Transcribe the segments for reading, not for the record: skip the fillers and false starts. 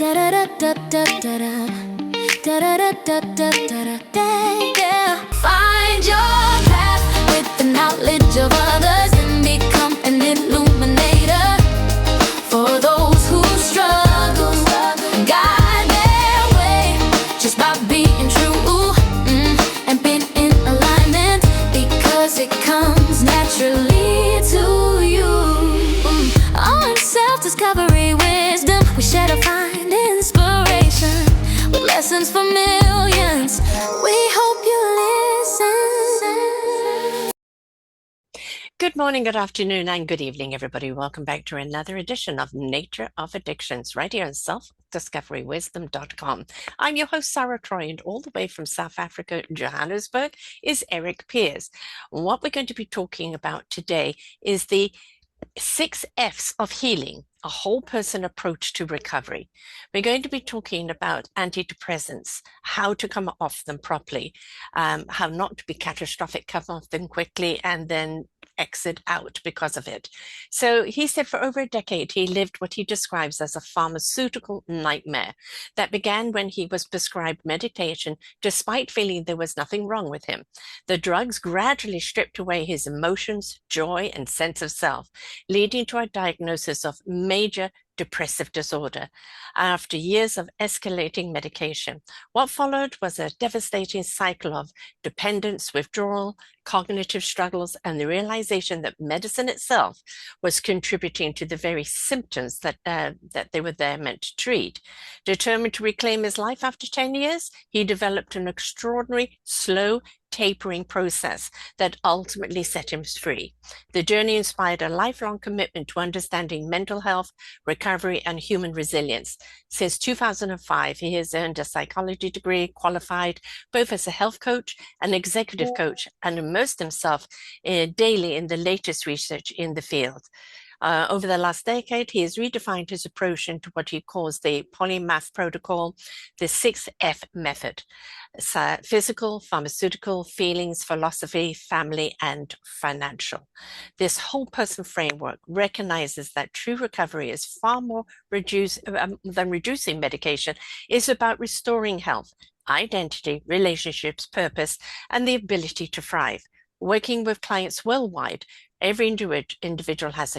Da da da da da da da. Da da da da da da da. Yeah. Find your path with the knowledge of others and become an illuminator for those who struggle. Guide their way just by being true and being in alignment because it comes naturally to you. On self-discovery wisdom, we share to find inspiration with lessons for millions. We hope you listen. Good morning, good afternoon, and good evening, everybody. Welcome back to another edition of Nature of Addictions, right here on selfdiscoverywisdom.com. I'm your host, Sarah Troy, and all the way from South Africa, Johannesburg, is Erik Piers. What we're going to be talking about today is the 6 F's of healing, a whole person approach to recovery. We're going to be talking about antidepressants, how to come off them properly, how not to be catastrophic, come off them quickly, and then exit out because of it. So he said for over a decade, he lived what he describes as a pharmaceutical nightmare that began when he was prescribed medication, despite feeling there was nothing wrong with him. The drugs gradually stripped away his emotions, joy, and sense of self, leading to a diagnosis of major depressive disorder after years of escalating medication. What followed was a devastating cycle of dependence, withdrawal, cognitive struggles, and the realization that medicine itself was contributing to the very symptoms that they were there meant to treat. Determined to reclaim his life after 10 years, he developed an extraordinary, slow, tapering process that ultimately set him free. The journey inspired a lifelong commitment to understanding mental health, recovery, and human resilience. Since 2005, he has earned a psychology degree, qualified both as a health coach and executive coach, and immersed himself daily in the latest research in the field. Over the last decade, he has redefined his approach into what he calls the polymath protocol, the 6F method: physical, pharmaceutical, feelings, philosophy, family, and financial. This whole person framework recognizes that true recovery is far more than reducing medication. It's about restoring health, identity, relationships, purpose, and the ability to thrive. Working with clients worldwide, every individual has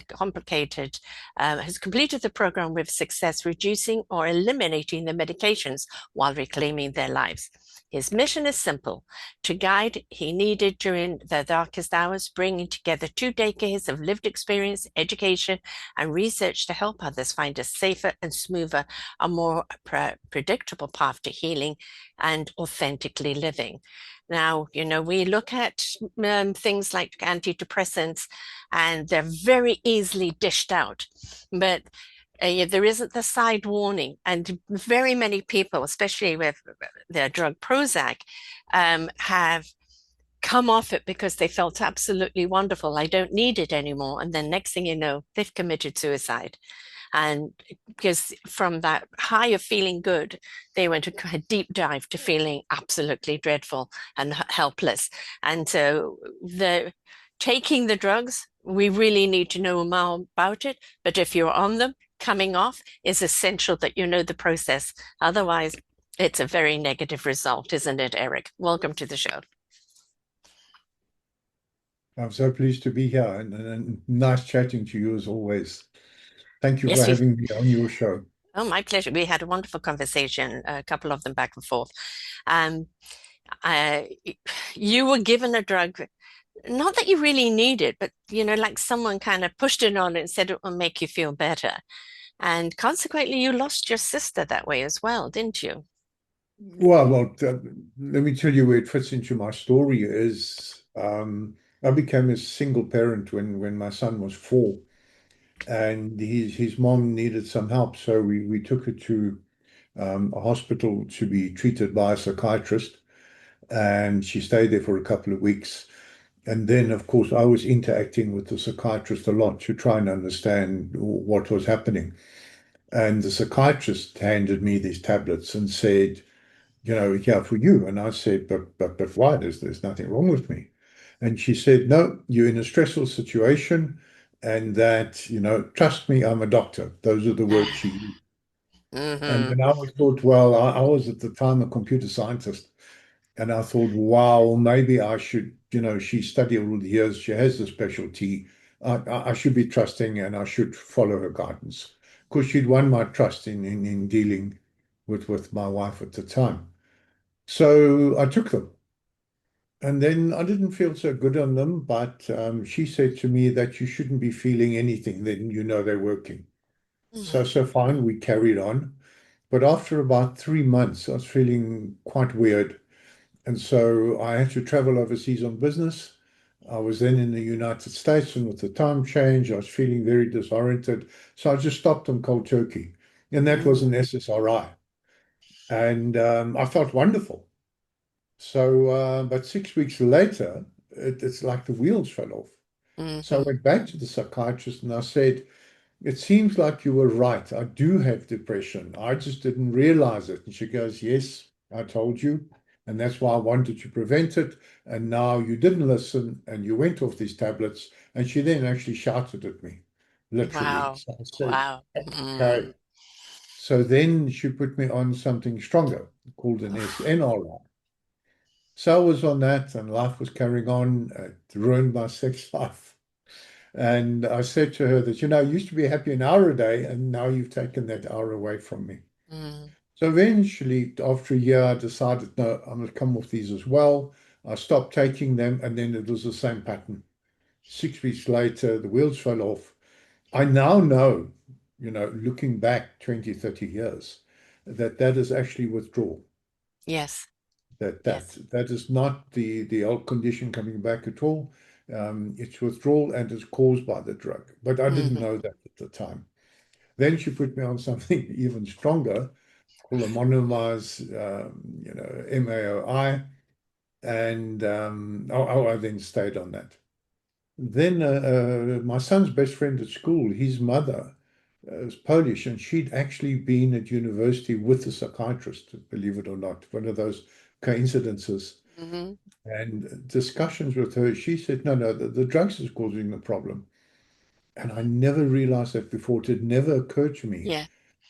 completed the program with success, reducing or eliminating the medications while reclaiming their lives. His mission is simple: to guide he needed during the darkest hours, bringing together 2 decades of lived experience, education, and research to help others find a safer and smoother, a more predictable path to healing and authentically living. Now, we look at things like antidepressants, and they're very easily dished out, but there isn't the side warning. And very many people, especially with their drug Prozac, have come off it because they felt absolutely wonderful. I don't need it anymore. And then next thing you know, they've committed suicide. And because from that high of feeling good, they went a deep dive to feeling absolutely dreadful and helpless. And so taking the drugs, we really need to know more about it. But if you're on them, coming off is essential that you know the process. Otherwise, it's a very negative result, isn't it, Erik? Welcome to the show. I'm so pleased to be here, and nice chatting to you as always. Thank you for having me on your show. Oh, my pleasure. We had a wonderful conversation, a couple of them back and forth. You were given a drug, not that you really needed, but, like someone kind of pushed it on and said it will make you feel better. And consequently, you lost your sister that way as well, didn't you? Well, let me tell you where it fits into my story is I became a single parent when my son was 4. And his mom needed some help, so we took her to a hospital to be treated by a psychiatrist, and she stayed there for a couple of weeks. And then, of course, I was interacting with the psychiatrist a lot to try and understand what was happening. And the psychiatrist handed me these tablets and said, here for you. And I said, but why? There's nothing wrong with me. And she said, no, you're in a stressful situation. And that, trust me, I'm a doctor. Those are the words she used. And Mm-hmm. I always thought, well, I was at the time a computer scientist. And I thought, wow, maybe I should, she studied all the years, she has the specialty. I should be trusting and I should follow her guidance. Because she'd won my trust in dealing with my wife at the time. So I took them. And then I didn't feel so good on them, but she said to me that you shouldn't be feeling anything, then you know they're working. So fine, we carried on. But after about 3 months, I was feeling quite weird. And so I had to travel overseas on business. I was then in the United States, and with the time change, I was feeling very disoriented. So I just stopped on cold turkey. And that was an Mm-hmm. SSRI. And I felt wonderful. So, but 6 weeks later, it's like the wheels fell off. So I Mm-hmm. went back to the psychiatrist and I said, it seems like you were right. I do have depression. I just didn't realize it. And she goes, yes, I told you. And that's why I wanted to prevent it. And now you didn't listen and you went off these tablets. And she then actually shouted at me, literally. Wow. So I said, Wow. okay. Mm. So then she put me on something stronger called an SNRI. So I was on that and life was carrying on. It ruined my sex life. And I said to her that, I used to be happy an hour a day, and now you've taken that hour away from me. Mm. So eventually, after a year, I decided, no, I'm going to come off these as well. I stopped taking them, and then it was the same pattern. 6 weeks later, the wheels fell off. I now know, looking back 20, 30 years, that that is actually withdrawal. Yes. That that Yes. that is not the old condition coming back at all. It's withdrawal and it's caused by the drug. But I didn't Mm-hmm. know that at the time. Then she put me on something even stronger called a monoamines, MAOI, and I then stayed on that. Then my son's best friend at school, his mother is Polish, and she'd actually been at university with a psychiatrist, believe it or not, one of those coincidences. Mm-hmm. And discussions with her, she said, no, no, the drugs is causing the problem. And I never realized that before. It had never occurred to me Yeah.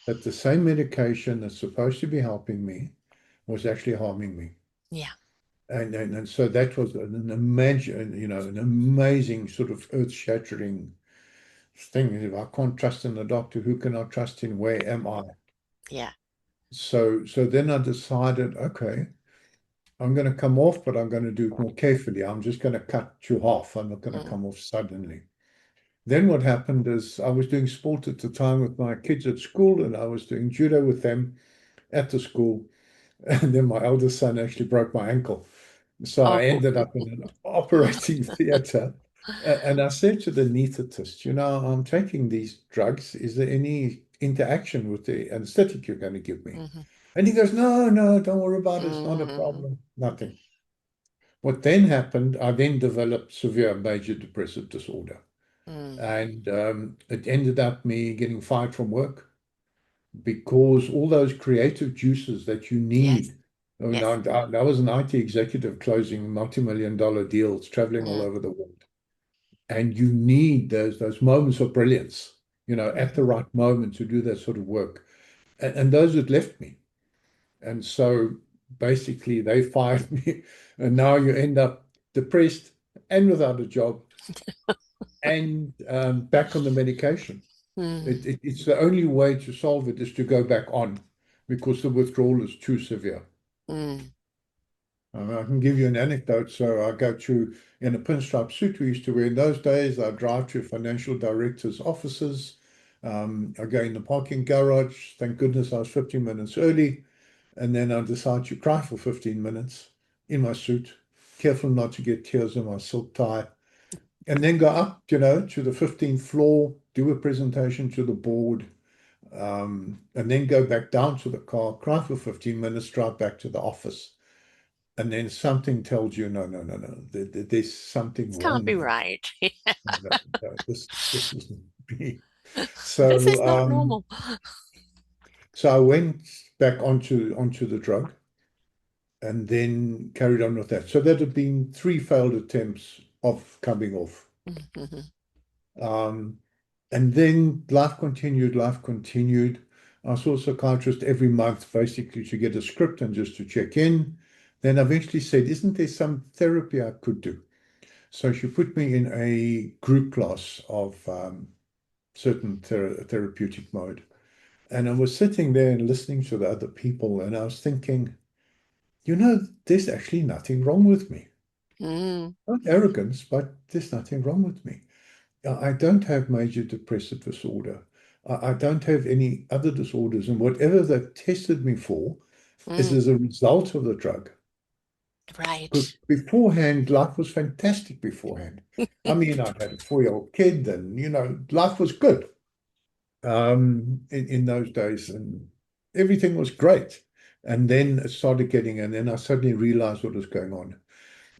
that the same medication that's supposed to be helping me was actually harming me. Yeah. And so that was an imagine, an amazing sort of earth-shattering thing. If I can't trust in the doctor, who can I trust in? Where am I? Yeah. So then I decided, okay, I'm going to come off, but I'm going to do it more carefully. I'm just going to cut to half. I'm not going to Mm. come off suddenly. Then what happened is I was doing sport at the time with my kids at school, and I was doing judo with them at the school. And then my eldest son actually broke my ankle. So I Oh. ended up in an operating theater. And I said to the anesthetist, I'm taking these drugs. Is there any interaction with the anesthetic you're going to give me? Mm-hmm. And he goes, no, no, don't worry about it. It's not a Mm-hmm. problem. Nothing. What then happened, I then developed severe major depressive disorder. Mm. And it ended up me getting fired from work because all those creative juices that you Yes. need. I mean, Yes. I was an IT executive closing multi-million dollar deals, traveling all Mm. over the world. And you need those moments of brilliance, at Mm-hmm. the right moment to do that sort of work. And those had left me. And so basically they fired me. And now you end up depressed and without a job and back on the medication. Mm. It's the only way to solve it is to go back on because the withdrawal is too severe. Mm. I can give you an anecdote. So I go to, in a pinstripe suit we used to wear in those days, I drive to financial directors' offices. I go in the parking garage. Thank goodness I was 15 minutes early. And then I decide to cry for 15 minutes in my suit, careful not to get tears in my silk tie. And then go up, to the 15th floor, do a presentation to the board, and then go back down to the car, cry for 15 minutes, drive back to the office. And then something tells you, no, no, no, no, there's something This can't wrong be here. right. No, no, this isn't me. This is So, not normal. so I went back onto the drug and then carried on with that. So that had been three failed attempts of coming off. Mm-hmm. Um, and then life continued, life continued. I saw a psychiatrist every month, basically to get a script and just to check in. Then I eventually said, isn't there some therapy I could do? So she put me in a group class of certain therapeutic mode. And I was sitting there and listening to the other people, and I was thinking, there's actually nothing wrong with me. Mm, Not arrogance, but there's nothing wrong with me. I don't have major depressive disorder. I don't have any other disorders. And whatever they tested me for is mm, as a result of the drug. Because right. beforehand, life was fantastic beforehand. I mean, I had a 4-year-old kid and, life was good in those days and everything was great. And then it started and then I suddenly realized what was going on.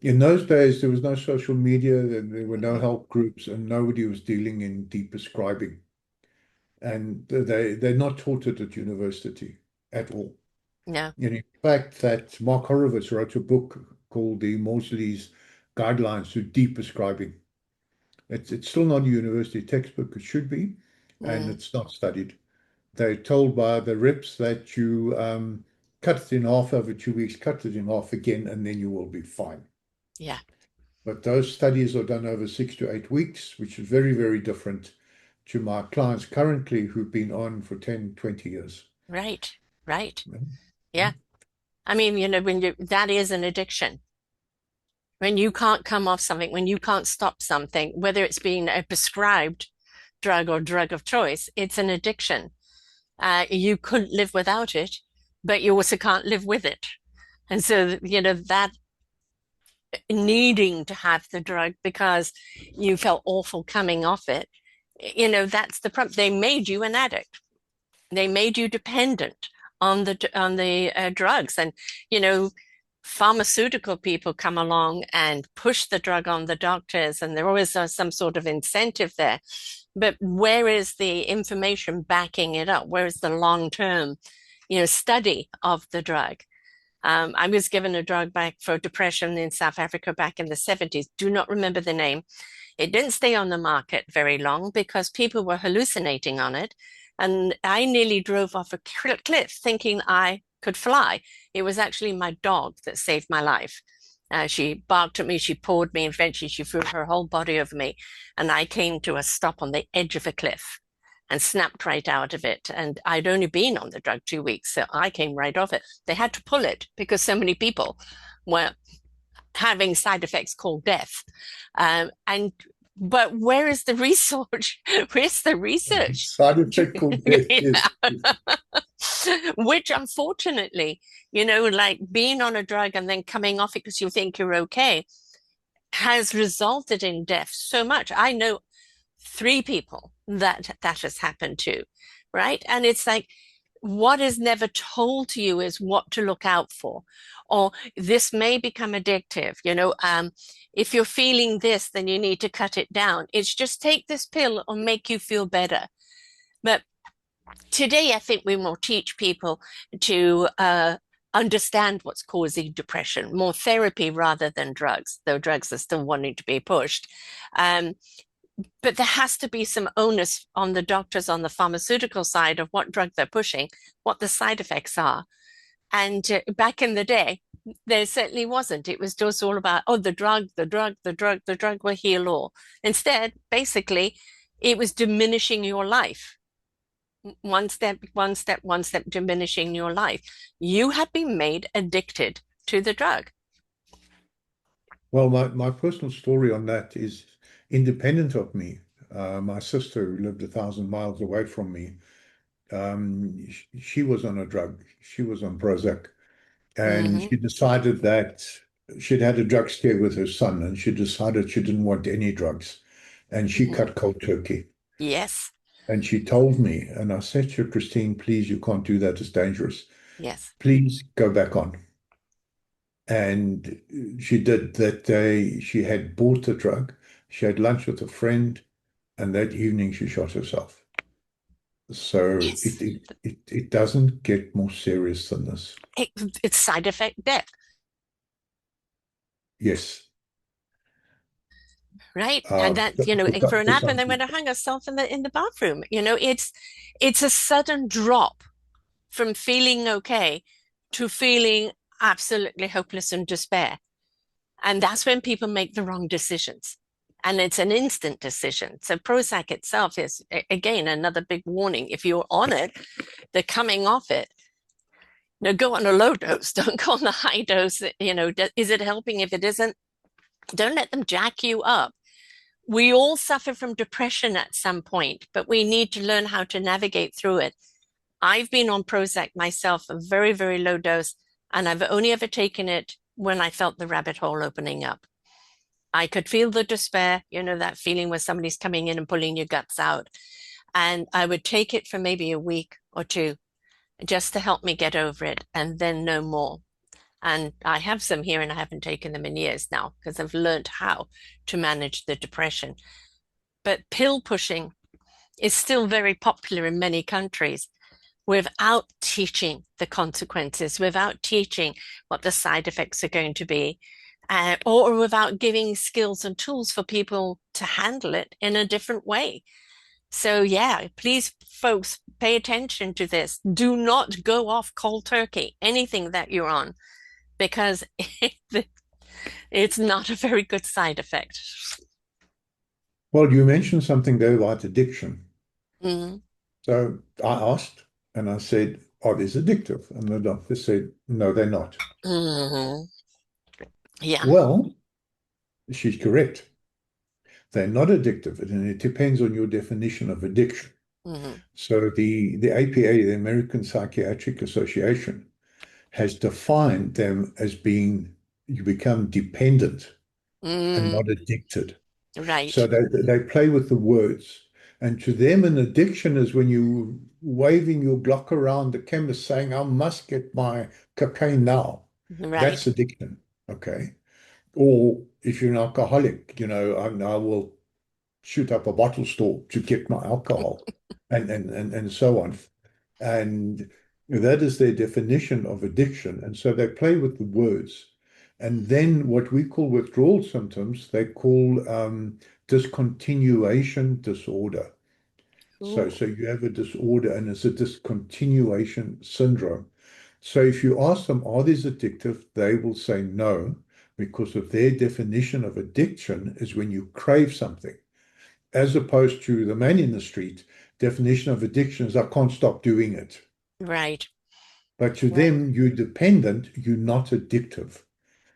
In those days, there was no social media, there were no Mhm. help groups, and nobody was dealing in deep prescribing. And they're not taught it at university at all. No. And in fact, that Mark Horowitz wrote a book called the Maudslay's Guidelines to Deep Prescribing. It's still not a university textbook, it should be, and Mm, it's not studied. They're told by the reps that you cut it in half over 2 weeks, cut it in half again, and then you will be fine. yeah. But those studies are done over 6 to 8 weeks, which is very, very different to my clients currently who've been on for 10, 20 years. Right. Right. Mhm. Yeah. I mean, that is an addiction. When you can't come off something, when you can't stop something, whether it's being a prescribed drug or drug of choice, it's an addiction. You couldn't live without it, but you also can't live with it. And so, that needing to have the drug because you felt awful coming off it, that's the problem. They made you an addict. They made you dependent on the drugs, and you know, pharmaceutical people come along and push the drug on the doctors, and there always are some sort of incentive there. But where is the information backing it up? Where is the long-term, study of the drug? I was given a drug back for depression in South Africa back in the 70s. Do not remember the name. It didn't stay on the market very long because people were hallucinating on it. And I nearly drove off a cliff thinking I could fly. It was actually my dog that saved my life. She barked at me, she pawed me, and eventually she threw her whole body over me. And I came to a stop on the edge of a cliff and snapped right out of it. And I'd only been on the drug 2 weeks, so I came right off it. They had to pull it because so many people were having side effects called death. And but where is the research? Where's the research? Side effect called death, yes. Which unfortunately, like being on a drug and then coming off it because you think you're okay, has resulted in death so much. I know 3 people that has happened to, right? And it's like, what is never told to you is what to look out for, or this may become addictive. If you're feeling this, then you need to cut it down. It's just take this pill or make you feel better. But today, I think we will teach people to understand what's causing depression, more therapy rather than drugs, though drugs are still wanting to be pushed. Um, but there has to be some onus on the doctors on the pharmaceutical side of what drug they're pushing, what the side effects are. And back in the day, there certainly wasn't. It was just all about, oh, the drug, the drug, the drug, the drug will heal all. Instead, basically, it was diminishing your life. One step, one step, one step, diminishing your life. You have been made addicted to the drug. Well, my personal story on that is independent of me. My sister, who lived 1,000 miles away from me, she was on a drug. She was on Prozac. And Hmm. she decided that she'd had a drug scare with her son, and she decided she didn't want any drugs. And she Hmm. cut cold turkey. Yes, And she told me, and I said to her, Christine, please, you can't do that. It's dangerous. yes. Please go back on. And she did that day. She had bought the drug. She had lunch with a friend, and that evening she shot herself. So Yes. it doesn't get more serious than this. It, it's side effect death, Yes. right? And that, for an For app, and some then when I people. hang herself in the bathroom, it's a sudden drop. from feeling okay to feeling absolutely hopeless and despair. And that's when people make the wrong decisions. And it's an instant decision. So Prozac itself is, again, another big warning. If you're on it, they're coming off it. Now go on a low dose. Don't go on the high dose. Is it helping? If it isn't, don't let them jack you up. We all suffer from depression at some point, but we need to learn how to navigate through it. I've been on Prozac myself, a very, very low dose, and I've only ever taken it when I felt the rabbit hole opening up. I could feel the despair, that feeling where somebody's coming in and pulling your guts out. And I would take it for maybe a week or two just to help me get over it and then no more. And I have some here and I haven't taken them in years now because I've learned how to manage the depression. But pill pushing is still very popular in many countries without teaching the consequences, without teaching what the side effects are going to be, or without giving skills and tools for people to handle it in a different way. So, yeah, please, folks, pay attention to this. Do not go off cold turkey, anything that you're on, because it's not a very good side effect. Well, you mentioned something there about addiction. Mm. So I asked and I said, are these addictive? And the doctor said, no, they're not. Hmm. Yeah. Well, she's correct. They're not addictive, and it depends on your definition of addiction. Hmm. So the APA, the American Psychiatric Association, has defined them as being you become dependent and Mm. not addicted. So Right. they play with the words. And to them, an addiction is when you waving your Glock around the chemist saying, I must get my cocaine now. Right. That's addiction. Okay. Or if you're an alcoholic, I will shoot up a bottle store to get my alcohol and so on. And that is their definition of addiction. And so they play with the words. And then what we call withdrawal symptoms, they call discontinuation disorder. So, Ooh. so you have a disorder and it's a discontinuation syndrome. So if you ask them, are these addictive? They will say no, because of their definition of addiction is when you crave something, as opposed to the man in the street definition of addiction is I can't stop doing it. Right. But to Yeah. them, you're dependent, you're not addictive.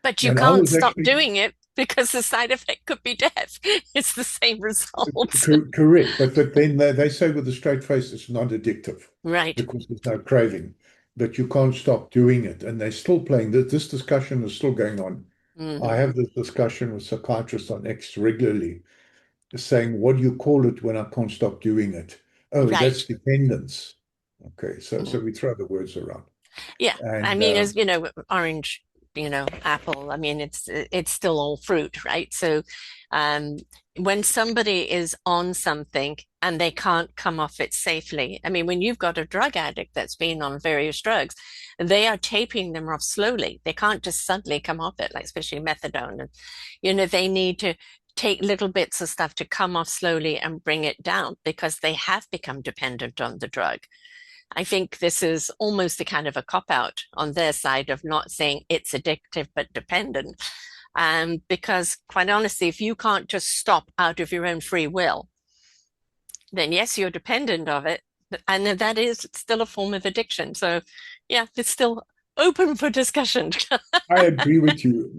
But you And I can't was stop actually doing it because the side effect could be death. It's the same results. correct, but then they say with a straight face it's not addictive Right. because there's no craving, but you can't stop doing it. And they're still playing. This discussion is still going on. I Hmm. have this discussion with psychiatrists on X regularly, saying, what do you call it when I can't stop doing it? Oh, that's Right. dependence. Okay, so Mm. we throw the words around. Yeah. I And mean, as orange, apple, I mean, it's still all fruit, right? So, um, when somebody is on something and they can't come off it safely, I mean, when you've got a drug addict that's been on various drugs, they are taping them off slowly. They can't just suddenly come off it, like especially methadone. And, they need to take little bits of stuff to come off slowly and bring it down because they have become dependent on the drug. I think this is almost a kind of a cop out on their side of not saying it's addictive but dependent. Because quite honestly, if you can't just stop out of your own free will, then yes, you're dependent of it. And that is still a form of addiction. So yeah, it's still open for discussion. I agree with you.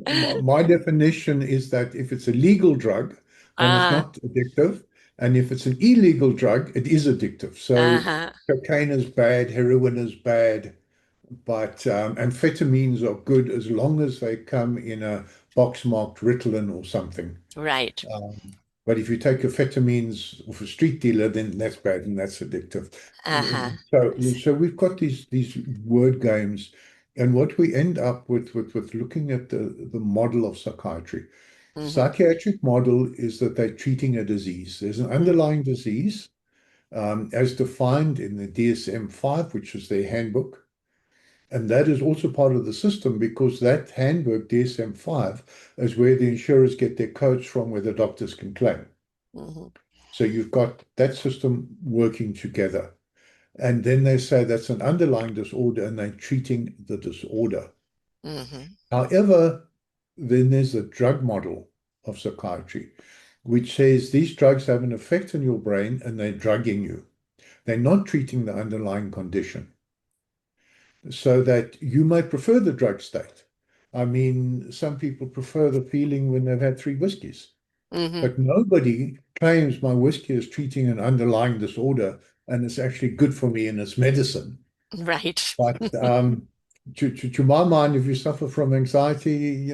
My definition is that if it's a legal drug, then it's Ah, not addictive. And if it's an illegal drug, it is addictive. So uh-huh. cocaine is bad, heroin is bad, but amphetamines are good as long as they come in a box marked Ritalin or something. Right. Um, but if you take amphetamines off a street dealer, then that's bad and that's addictive. Uh-huh. So we've got these word games, and what we end up with looking at the model of psychiatry. Hmm. Psychiatric model is that they're treating a disease. There's an underlying disease, as defined in the DSM-5, which is their handbook. And that is also part of the system because that handbook, DSM-5, is where the insurers get their codes from where the doctors can claim. Hmm. So you've got that system working together. And then they say that's an underlying disorder and they're treating the disorder. Hmm. However, then there's a drug model of psychiatry, which says these drugs have an effect on your brain and they're drugging you. They're not treating the underlying condition. So that you might prefer the drug state. I mean, some people prefer the feeling when they've had three whiskeys, Hmm. but nobody claims my whiskey is treating an underlying disorder and it's actually good for me and it's medicine. Right. But to my mind, if you suffer from anxiety,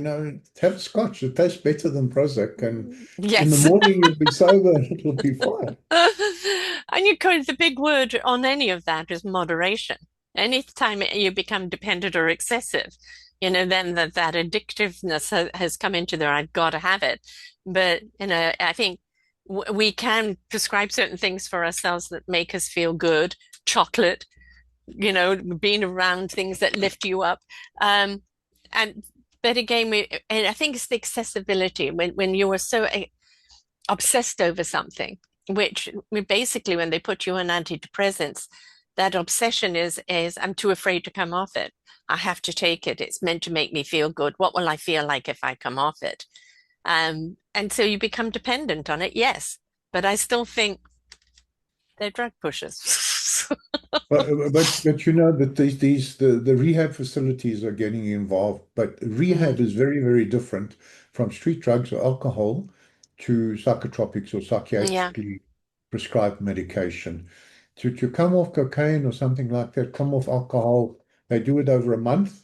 have scotch. It tastes better than Prozac. And in the Yes. morning, you'll be sober and it'll be fine. And you could, the big word on any of that is moderation. Anytime you become dependent or excessive, then that addictiveness has come into there. I've got to have it. But, I think we can prescribe certain things for ourselves that make us feel good. Chocolate, being around things that lift you up. Um, and but again, and I think it's the accessibility when you are so obsessed over something, which basically when they put you on antidepressants, that obsession is I'm too afraid to come off it. I have to take it. It's meant to make me feel good. What will I feel like if I come off it? And so you become dependent on it, yes. But I still think they're drug pushers. But you know that the rehab facilities are getting involved, but Mm, rehab is very, very different from street drugs or alcohol to psychotropics or yeah, psychiatrically prescribed medication. To come off cocaine or something like that, come off alcohol, they do it over a month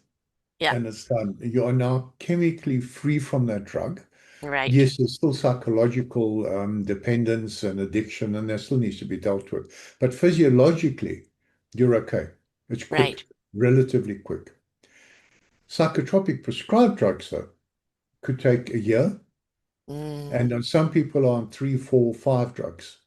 yeah, and it's done. You are now chemically free from that drug. right, Yes, there's still psychological dependence and addiction, and that still needs to be dealt with. But physiologically, you're okay. It's right. quick, relatively quick. Psychotropic prescribed drugs, though, could take a year, and Mm, some people are on three, four, five drugs,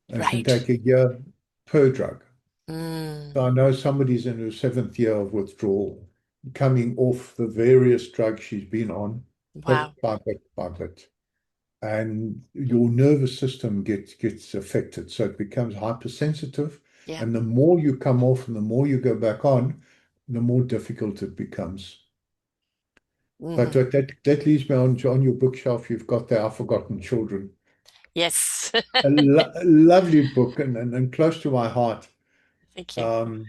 and can right. take a year per drug. So Mm, I know somebody's in her seventh year of withdrawal, coming off the various drugs she's been on, wow. bit by bit by bit. And your nervous system gets affected. So it becomes hypersensitive. Yeah. And the more you come off and the more you go back on, the more difficult it becomes. But Hmm. that leads me on your bookshelf. You've got the Our Forgotten Children, Yes. a lovely book and close to my heart. Thank you. Um,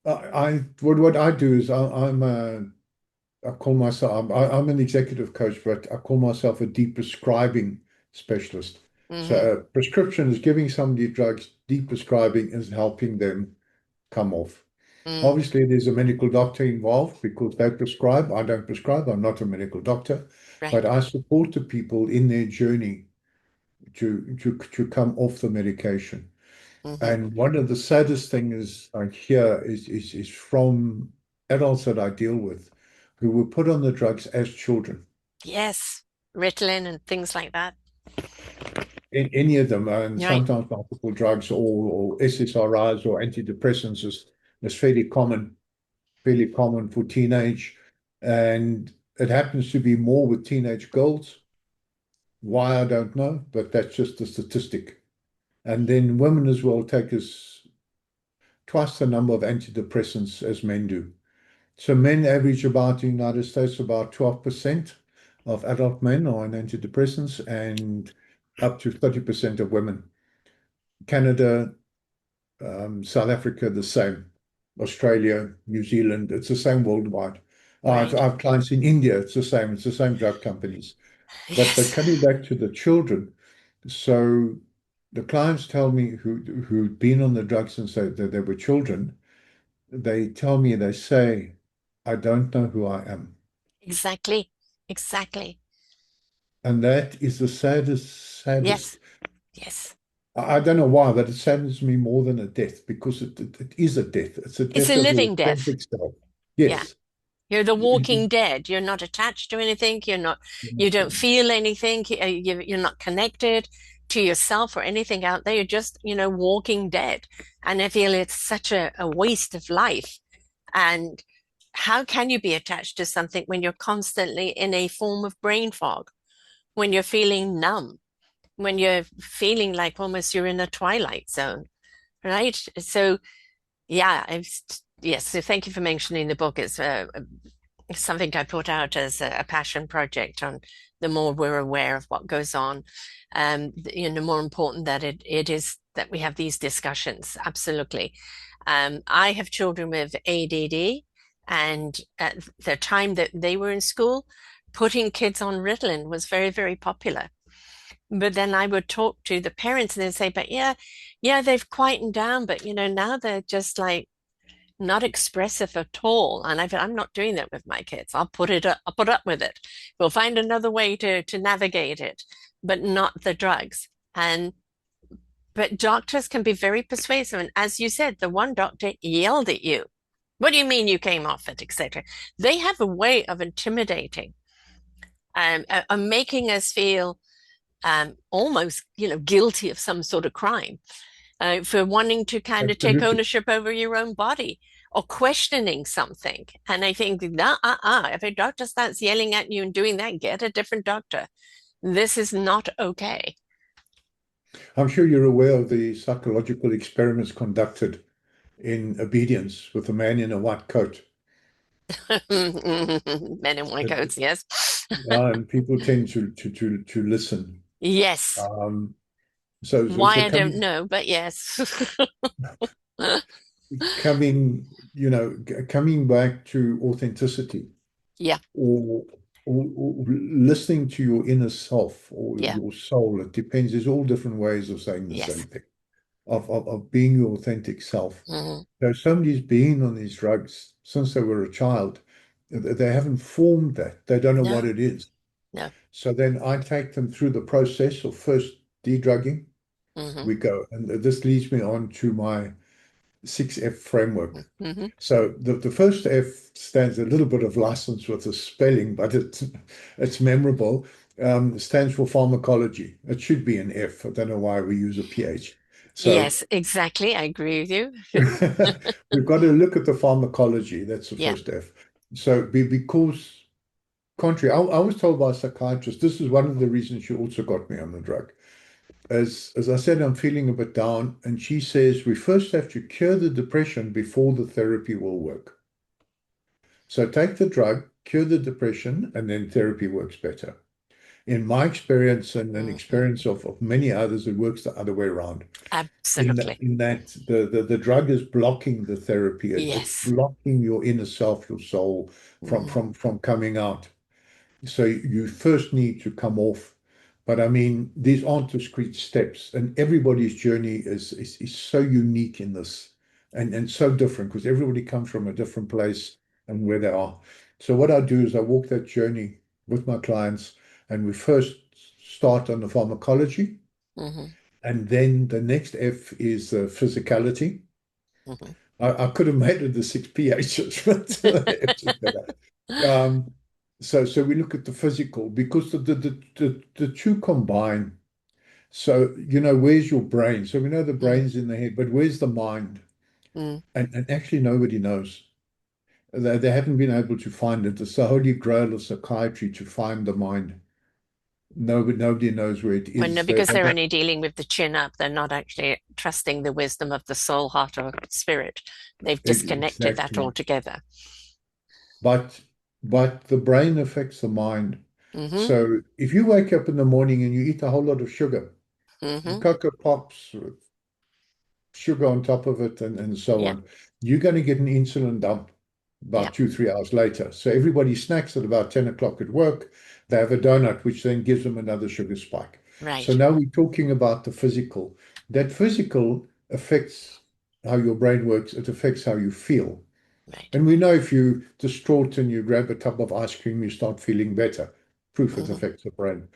what I do is I call myself, I'm an executive coach, but I call myself a deep prescribing specialist. So Hmm. a prescription is giving somebody drugs, deep prescribing is helping them come off. Mm, Obviously, there's a medical doctor involved because they prescribe. I don't prescribe. I'm not a medical doctor, but right. I support the people in their journey to come off the medication. Hmm. And one of the saddest things I hear is from adults that I deal with who were put on the drugs as children. Yes. Ritalin and things like that. Any of them, and Right. sometimes multiple drugs or SSRIs or antidepressants is fairly common for teenage. And it happens to be more with teenage girls. Why, I don't know, but that's just a statistic. And then women as well take us twice the number of antidepressants as men do. So men average about in the United States about 12% of adult men are on antidepressants and up to 30% of women. Canada, South Africa, the same. Australia, New Zealand, it's the same worldwide. Right. I have clients in India, it's the same. It's the same drug companies. But Yes. coming back to the children, so the clients tell me who've been on the drugs since they were children, they tell me, they say, I don't know who I am. Exactly. Exactly. And that is the saddest, Yes. saddest. Yes. I don't know why, but it saddens me more than a death because it is a death. It's a It's a death of your living death. authentic self. Yeah. Yes. You're the walking You- dead. You're not attached to anything. You don't you- feel anything. You're not connected to yourself or anything out there. You're just, walking dead. And I feel it's such a waste of life. And how can you be attached to something when you're constantly in a form of brain fog, when you're feeling numb, when you're feeling like almost you're in a twilight zone, right? So Yeah, yes. So thank you for mentioning the book. It's something I put out as a passion project on the more we're aware of what goes on, the more important that it is that we have these discussions. Absolutely. I have children with ADD, and at the time that they were in school, putting kids on Ritalin was very, very popular. But then I would talk to the parents and they'd say, but yeah, they've quietened down, but now they're just like not expressive at all. And I'm not doing that with my kids. I'll put up with it. We'll find another way to navigate it, but not the drugs. And but doctors can be very persuasive. And as you said, the one doctor yelled at you. What do you mean you came off it, etc.? They have a way of intimidating and making us feel almost, guilty of some sort of crime for wanting to kind of take Absolutely. ownership over your own body or questioning something. And I think, nah, if a doctor starts yelling at you and doing that, get a different doctor. This is not okay. I'm sure you're aware of the psychological experiments conducted in obedience with a man in a white coat. Men in white It- coats, yes. and people tend to listen. Yes. Um, so Why I don't coming know, but yes. coming coming back to authenticity, Yeah, or, or listening to your inner self or yeah, your soul. It depends. There's all different ways of saying the same yes. thing, of being your authentic self. Hmm. So somebody's been on these drugs since they were a child. They haven't formed that. They don't know what No, it is. no. So then I take them through the process of first de-drugging. Hmm. We go, and this leads me on to my 6F framework. Hmm. So the first F stands a little bit of license with the spelling, but it's memorable. Stands for pharmacology. It should be an F. I don't know why we use a PH. So Yes, exactly. I agree with you. we've got to look at the pharmacology. That's the Yeah. first F. So because contrary, I was told by a psychiatrist, this is one of the reasons she also got me on the drug. As I said, I'm feeling a bit down, and she says we first have to cure the depression before the therapy will work. So take the drug, cure the depression, and then therapy works better. In my experience and an Hmm. experience of many others, it works the other way around. Absolutely. In that the drug is blocking the therapy. It's Yes. blocking your inner self, your soul Hmm. from coming out. So you first need to come off. But I mean, these aren't discrete steps, and everybody's journey is so unique in this and so different because everybody comes from a different place and where they are. So what I do is I walk that journey with my clients, and we first start on the pharmacology, Hmm. and then the next F is physicality. Hmm. I could have made it the six PHs, but it's just better. Um, so we look at the physical because the two combine. So, where's your brain? So we know the Hmm. brain's in the head, but where's the mind? Hmm. And actually nobody knows. They haven't been able to find it. It's the holy grail of psychiatry to find the mind. Nobody knows where it Well, no, is. because They they're don't, only dealing with the chin up. They're not actually trusting the wisdom of the soul, heart, or spirit. They've disconnected that exactly. altogether. But the brain affects the mind. Hmm. So if you wake up in the morning and you eat a whole lot of sugar, Hmm. Cocoa Pops, sugar on top of it, and so Yeah, on, you're going to get an insulin dump yeah, about 2, 3 hours later. So everybody snacks at about 10 o'clock at work. They have a donut, which then gives them another sugar spike. So right, now we're talking about the physical. That physical affects how your brain works, it affects how you feel. right. And we know if you're distraught and you grab a tub of ice cream, you start feeling better. Proof it Hmm. affects the brain.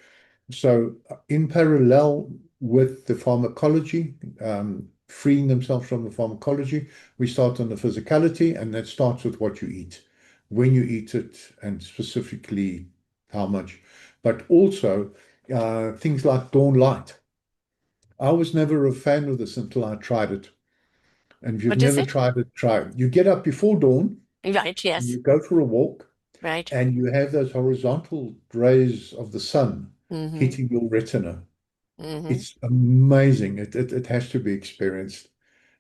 So, in parallel with the pharmacology, freeing themselves from the pharmacology, we start on the physicality, and that starts with what you eat, when you eat it, and specifically how much. But also things like dawn light. I was never a fan of this until I tried it. And if you've What is never it? tried it, try it. You get up before dawn, Right, and yes, you go for a walk, right. and you have those horizontal rays of the sun Hmm. hitting your retina. Hmm. It's amazing. It has to be experienced.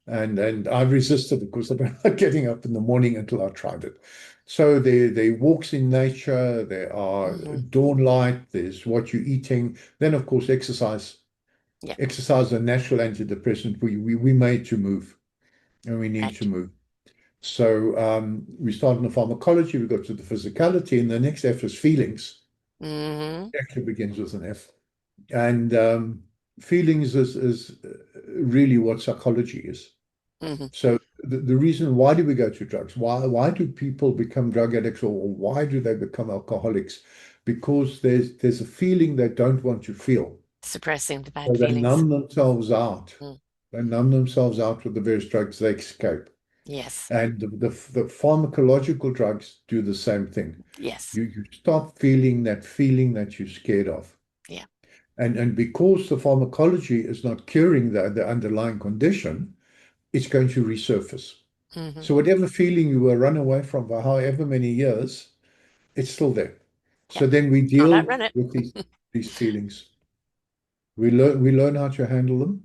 and I've resisted it because I'm not getting up in the morning until I tried it. So there walks in nature, there are Hmm. dawn light, there's what you're eating. Then of course exercise. Yeah. Exercise is a natural antidepressant. We made to move and we need to Right. move. So we started in the pharmacology, we got to the physicality, and the next F is feelings. Hmm. It actually begins with an F. And feelings is really what psychology is. Hmm. So the reason why do we go to drugs? Why do people become drug addicts or why do they become alcoholics? Because there's a feeling they don't want to feel. Suppressing the So bad they feelings. numb themselves out. Mm. They numb themselves out with the various drugs they escape. Yes. And the pharmacological drugs do the same thing. Yes. You stop feeling that you're scared of. Yeah. And because the pharmacology is not curing the underlying condition, it's going to resurface. Hmm. So whatever feeling you were run away from for however many years, it's still there. Yeah. So then we Can't deal outrun it. with these feelings. We learn how to handle them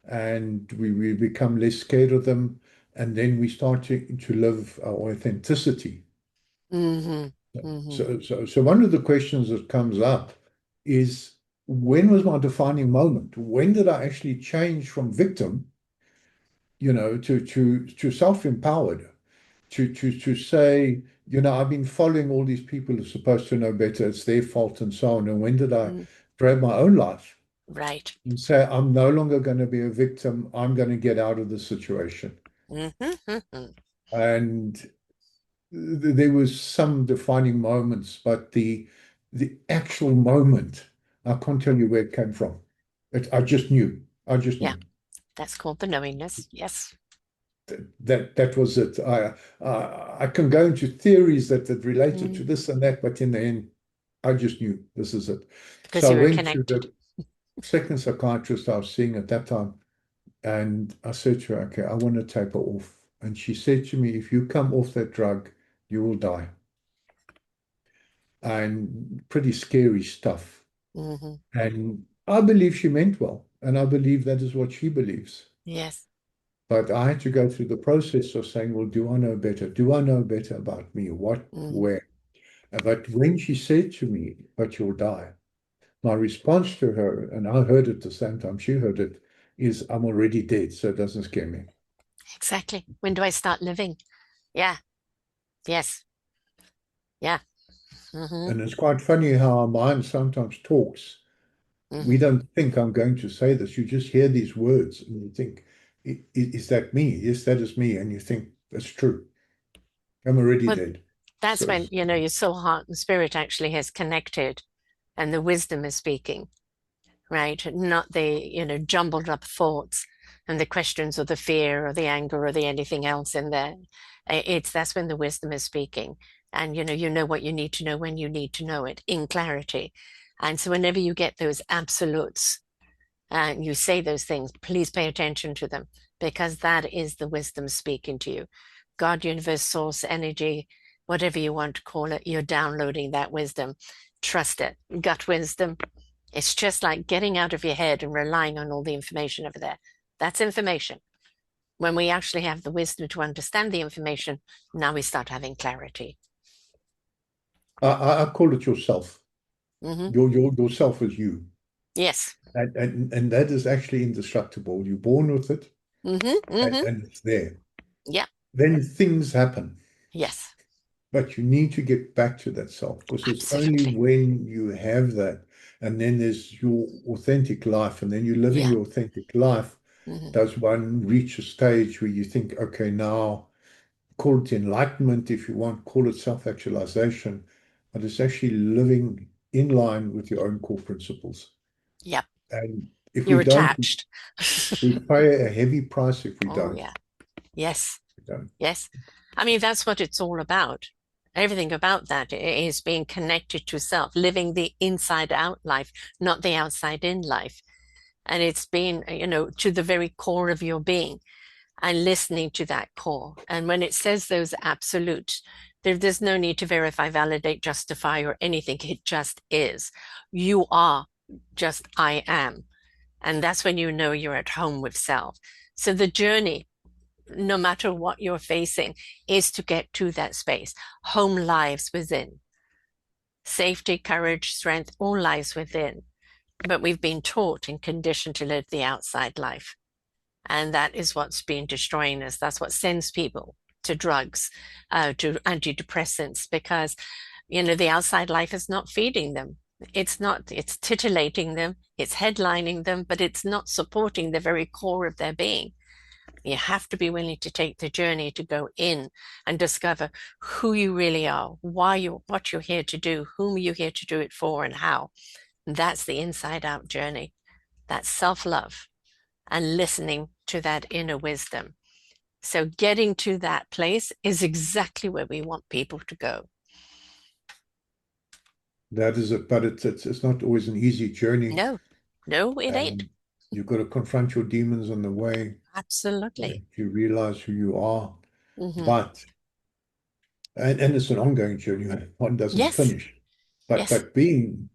and we become less scared of them. And then we start to live our authenticity. Hmm. Hmm. So one of the questions that comes up is when was my defining moment? When did I actually change from victim, to self-empowered, to say, I've been following all these people who are supposed to know better, it's their fault and so on. And when did I Mm. grab my own life Right. and say, I'm no longer going to be a victim, I'm going to get out of the situation? Hmm. Hmm. And there was some defining moments, but the actual moment, I can't tell you where it came from. I just knew. I just Yeah. knew. That's called the knowingness. Yes. That was it. I can go into theories that related to Mm. this and that, but in the end, I just knew this is it. Because So I you were went to connected. the second psychiatrist I was seeing at that time, and I said to her, "Okay, I want to taper off." And she said to me, "If you come off that drug, you will die." And pretty scary stuff. Hmm. And I believe she meant well, and I believe that is what she believes. Yes. But I had to go through the process of saying, well, do I know better? Do I know better about me? What, Hmm. where? But when she said to me, but you'll die, my response to her, and I heard it the same time she heard it, is I'm already dead, so it doesn't scare me. Exactly. When do I start living? Yeah. Yes. Yeah. Hmm. And it's quite funny how our mind sometimes talks. We Hmm. don't think I'm going to say this. You just hear these words and you think, Is that me? Yes, that is me." And you think, that's true. I'm already Well, dead. that's So, when, your soul, heart, and spirit actually has connected and the wisdom is speaking, right? Not the, jumbled up thoughts and the questions or the fear or the anger or the anything else in there. That's when the wisdom is speaking. And you know what you need to know when you need to know it in clarity. And so whenever you get those absolutes and you say those things, please pay attention to them because that is the wisdom speaking to you. God, universe, source, energy, whatever you want to call it, you're downloading that wisdom. Trust it. Gut wisdom. It's just like getting out of your head and relying on all the information over there. That's information. When we actually have the wisdom to understand the information, now we start having clarity. I call it yourself. Hmm. Yourself is you. Yes. And that is actually indestructible. You're born with it Hmm. Hmm. and it's there. Yeah. Then things happen. Yes. But you need to get back to that self because it's only Absolutely. when you have that, and then there's your authentic life, and then you're living Yeah. your authentic life, Hmm. does one reach a stage where you think, okay, now call it enlightenment if you want, call it self-actualization, but it's actually living in line with your own core principles. Yep. And if we You're don't, attached. we pay a heavy price if we Oh, don't. yeah. Yes. We don't. Yes. I mean, that's what it's all about. Everything about that is being connected to self, living the inside out life, not the outside in life. And it's being, to the very core of your being and listening to that core. And when it says those absolutes, there's no need to verify, validate, justify, or anything. It just is. You are just I am. And that's when you know you're at home with self. So the journey no matter what you're facing, is to get to that space. Home lives within. Safety, courage, strength, all lies within. But we've been taught and conditioned to live the outside life. And that is what's been destroying us. That's what sends people to drugs, to antidepressants, because, the outside life is not feeding them. It's not, it's titillating them, it's headlining them, but it's not supporting the very core of their being. You have to be willing to take the journey to go in and discover who you really are, what you're here to do, whom you're here to do it for, and how. That's the inside out journey. That's self-love and listening to that inner wisdom. So getting to that place is exactly where we want people to go. That is it, but it's not always an easy journey. No, no, it ain't. And you've got to confront your demons on the way, Absolutely. and you realize who you are. Hmm. But and it's an ongoing journey. One doesn't Yes, finish. But yes. being,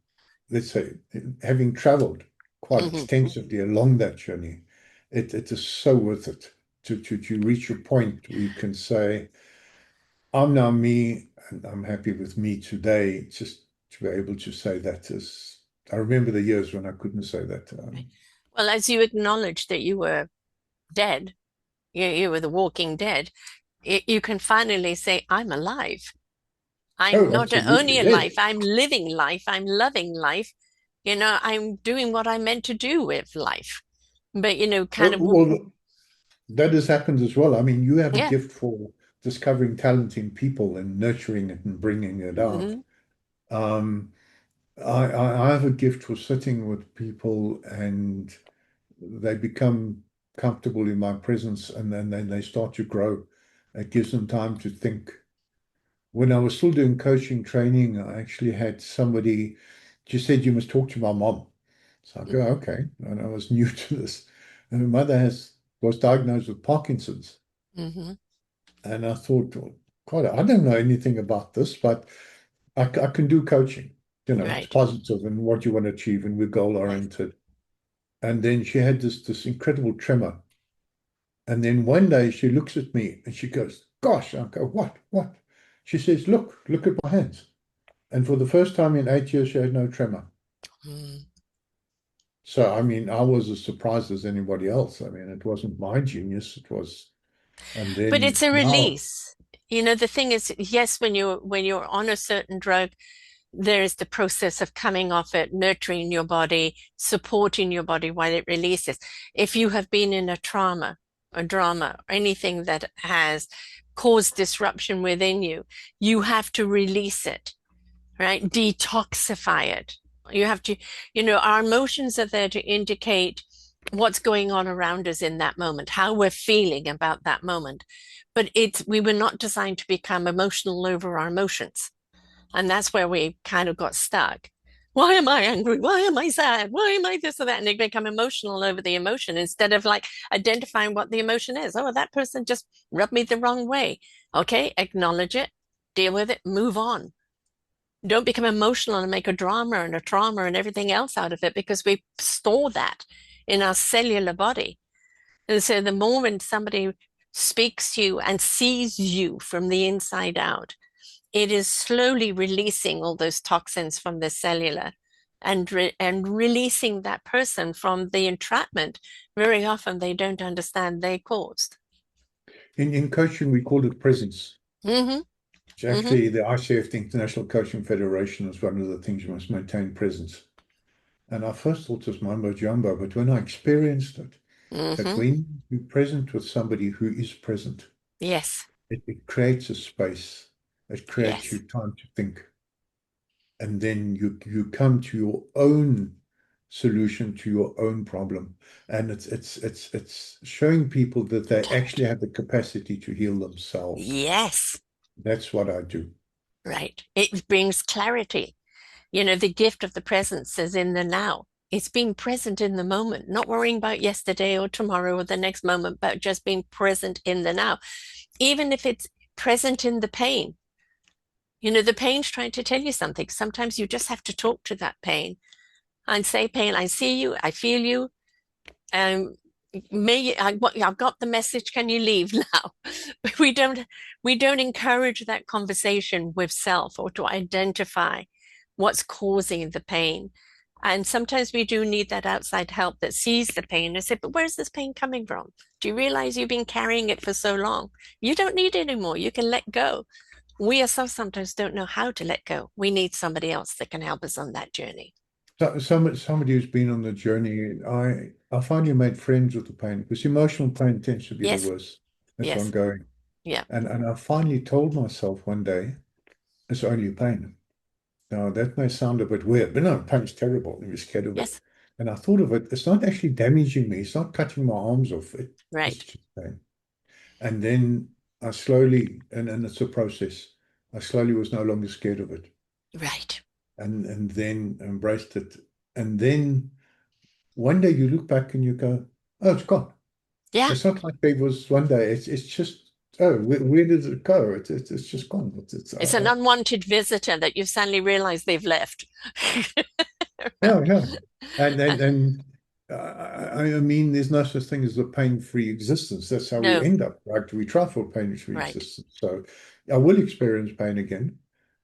let's say, having traveled quite Hmm. extensively along that journey, it is so worth it to reach a point where you can say, I'm now me, and I'm happy with me today. Just to be able to say that is, I remember the years when I couldn't say that. Well, as you acknowledge that you were dead, you were the walking dead, you can finally say, I'm alive. I'm Oh, not absolutely, only alive, yes. I'm living life, I'm loving life. I'm doing what I'm meant to do with life. But, kind Oh, of, well, that has happened as well. I mean, you have a yeah. gift for discovering talent in people and nurturing it and bringing it out. Hmm. Um, I have a gift for sitting with people and they become comfortable in my presence and then they start to grow. It gives them time to think. When I was still doing coaching training, I actually had somebody just said, you must talk to my mom. So I go, okay. And I was new to this. And her mother was diagnosed with Parkinson's. Hmm. And I thought, well, God, I don't know anything about this, but I can do coaching. It's Right. positive and what you want to achieve, and we're goal Yes. oriented. And then she had this incredible tremor. And then one day she looks at me and she goes, gosh, I go, what? What? She says, look at my hands. And for the first time in 8 years, she had no tremor. Mm. So, I mean, I was as surprised as anybody else. I mean, it wasn't my genius. It was, and But it's then a now, release. The thing is, yes, when you're on a certain drug, there is the process of coming off it, nurturing your body, supporting your body while it releases. If you have been in a trauma, a drama, anything that has caused disruption within you, you have to release it, right? Detoxify it. You have to, our emotions are there to indicate what's going on around us in that moment, how we're feeling about that moment. But we were not designed to become emotional over our emotions. And that's where we kind of got stuck. Why am I angry? Why am I sad? Why am I this or that? And they become emotional over the emotion instead of like identifying what the emotion is. Oh, that person just rubbed me the wrong way. Okay, acknowledge it, deal with it, move on. Don't become emotional and make a drama and a trauma and everything else out of it because we store that in our cellular body. And so the moment somebody speaks to you and sees you from the inside out, it is slowly releasing all those toxins from the cellular and releasing that person from the entrapment very often they don't understand they caused. in coaching, we call it presence. Hmm. It's Hmm. actually the ICF, the International Coaching Federation, is one of the things you must maintain presence. And I first thought it was mumbo jumbo, but when I experienced it, that Hmm. when you're present with somebody who is present, Yes. it creates a space. It creates Yes. you time to think. And then you come to your own solution to your own problem. And it's showing people that they actually have the capacity to heal themselves. Yes. That's what I do. Right. It brings clarity. The gift of the presence is in the now. It's being present in the moment, not worrying about yesterday or tomorrow or the next moment, but just being present in the now. Even if it's present in the pain, the pain's trying to tell you something. Sometimes you just have to talk to that pain and say, pain, I see you, I feel you. Um, I've got the message. Can you leave now? We don't we don't encourage that conversation with self or to identify what's causing the pain. And sometimes we do need that outside help that sees the pain and say, but where's this pain coming from? Do you realize you've been carrying it for so long? You don't need it anymore. You can let go. We ourselves sometimes don't know how to let go. We need somebody else that can help us on that journey. So, somebody who's been on the journey, I finally made friends with the pain because emotional pain tends to be the Yes, worst. It's yes, ongoing. yeah, And I finally told myself one day, it's only pain. Now that may sound a bit weird, but no, pain's terrible. You're scared of it. yes, And I thought of it, it's not actually damaging me. It's not cutting my arms off. It's right, just pain. And then I slowly, and it's a process, I slowly was no longer scared of it. right. And then embraced it. And then one day you look back and you go, oh, it's gone. Yeah, It's not like there was one day. It's just, oh, where did it go? It's just gone. it's an unwanted visitor that you've suddenly realized they've left. Yeah, yeah. And I mean, there's no such thing as a pain-free existence. That's how we no, end up, right? We try for pain-free right. existence. So I will experience pain again,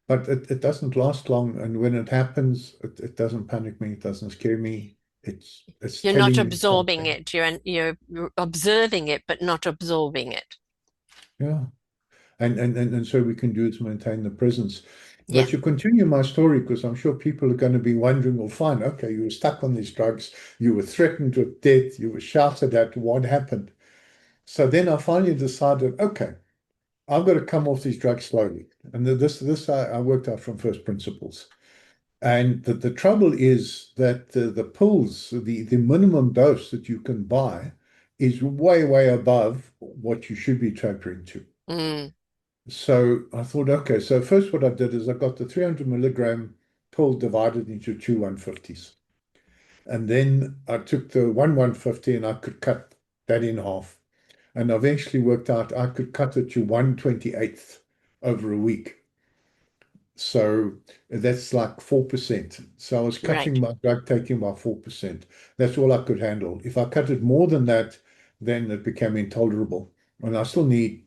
but it doesn't last long. And when it happens, it doesn't panic me. It doesn't scare me. It's You're not telling me absorbing something. it. You're observing it, but not absorbing it. Yeah. And so we can do it to maintain the presence. Yeah. But you continue my story because I'm sure people are going to be wondering, well, fine, okay, you were stuck on these drugs, you were threatened with death, you were shouted at, what happened? So then I finally decided, okay, I've got to come off these drugs slowly. And this I worked out from first principles. And the trouble is that the pills, the minimum dose that you can buy is way, way above what you should be tapering to. Mm, So I thought, okay, so first what I did is I got the 300 milligram pill divided into two 150s. And then I took the one 150 and I could cut that in half. And I eventually worked out I could cut it to 1/28th over a week. So that's like 4%. So I was cutting right. my drug taking by 4%. That's all I could handle. If I cut it more than that, then it became intolerable. And I still need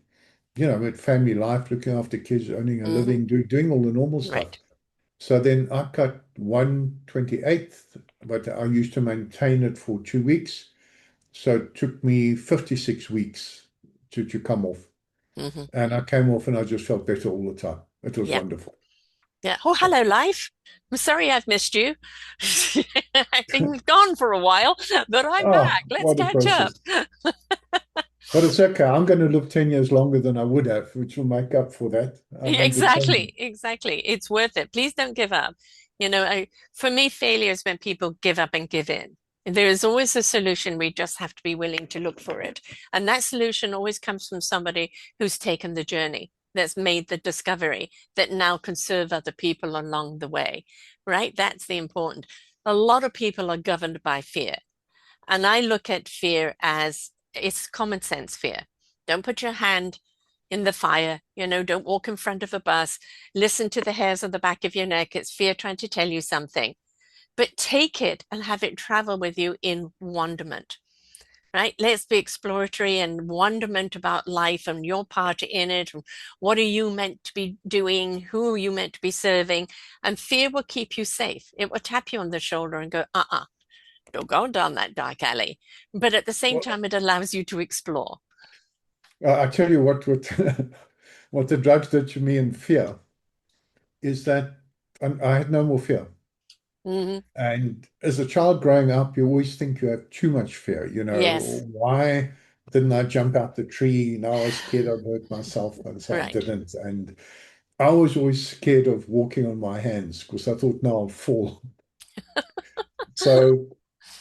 with family life, looking after kids, earning a Hmm. living, doing all the normal stuff. Right. So then I cut 1/28th, but I used to maintain it for 2 weeks. So it took me 56 weeks to come off. Hmm. And I came off and I just felt better all the time. It was Yeah. wonderful. Yeah. Oh, hello, life. I'm sorry I've missed you. I've been gone for a while, but I'm Oh, back. Let's what a catch up. process. But it's okay. I'm going to live 10 years longer than I would have, which will make up for that. I'm determined. Exactly, exactly. It's worth it. Please don't give up. For me, failure is when people give up and give in. There is always a solution. We just have to be willing to look for it. And that solution always comes from somebody who's taken the journey, that's made the discovery, that now can serve other people along the way, right? That's the important. A lot of people are governed by fear. And I look at fear as it's common sense fear. Don't put your hand in the fire, don't walk in front of a bus, listen to the hairs on the back of your neck. It's fear trying to tell you something. But take it and have it travel with you in wonderment, right? Let's be exploratory and wonderment about life and your part in it. What are you meant to be doing? Who are you meant to be serving? And fear will keep you safe. It will tap you on the shoulder and go, don't go down that dark alley. But at the same Well, time, it allows you to explore. I tell you what what the drugs did to me in fear is that I had no more fear. Hmm. And as a child growing up, you always think you have too much fear. Yes, Why didn't I jump out the tree? Now I was scared I'd hurt myself, and so I right. didn't. And I was always scared of walking on my hands because I thought, now I'll fall. So